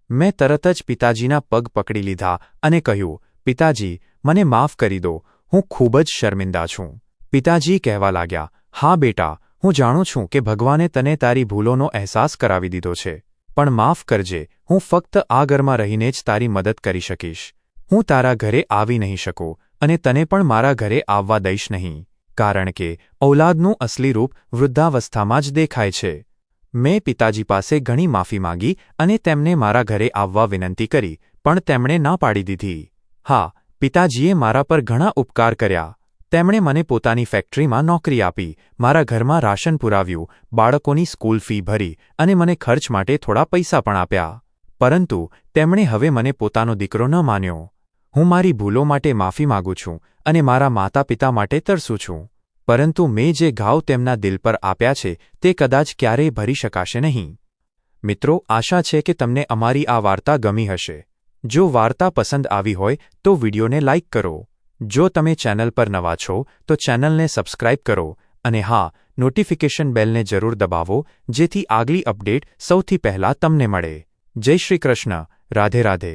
મેં તરત જ પિતાજીના પગ પકડી લીધા અને કહ્યું, પિતાજી, મને માફ કરી દો. હું ખૂબ જ શર્મિંદા છું. પિતાજી કહેવા લાગ્યા, હા બેટા, હું જાણું છું કે ભગવાને તને તારી ભૂલોનો અહેસાસ કરાવી દીધો છે. પણ માફ કરજે, હું ફક્ત આ ઘરમાં રહીને જ તારી મદદ કરી શકીશ. હું તારા ઘરે આવી નહીં શકું અને તને પણ મારા ઘરે આવવા દઈશ નહીં, કારણ કે ઔલાદનું અસલી રૂપ વૃદ્ધાવસ્થામાં જ દેખાય છે. મેં પિતાજી પાસે ઘણી માફી માંગી અને તેમને મારા ઘરે આવવા વિનંતી કરી, પણ તેમણે ના પાડી દીધી. હા, પિતાજીએ મારા પર ઘણા ઉપકાર કર્યા. તેમણે મને પોતાની ફેક્ટરીમાં નોકરી આપી, મારા ઘરમાં રાશન પુરાવ્યું, બાળકોની સ્કૂલ ફી ભરી અને મને ખર્ચ માટે થોડા પૈસા પણ આપ્યા. પરંતુ તેમણે હવે મને પોતાનો દીકરો ન માન્યો. હું મારી ભૂલો માટે માફી માગું છું અને મારા માતા પિતા માટે તરસું છું. પરંતુ મેં જે ઘાવ તેમના દિલ પર આપ્યા છે તે કદાચ ક્યારેય ભરી શકાશે નહીં. મિત્રો, આશા છે કે તમને અમારી આ વાર્તા ગમી હશે. જો વાર્તા પસંદ આવી હોય તો વિડીયોને લાઇક કરો. જો તમે ચેનલ પર નવા છો તો ચેનલને સબસ્ક્રાઇબ કરો અને હા, નોટિફિકેશન બેલને જરૂર દબાવો, જેથી આગલી અપડેટ સૌથી પહેલા તમને મળે. જય શ્રી કૃષ્ણ. રાધે રાધે.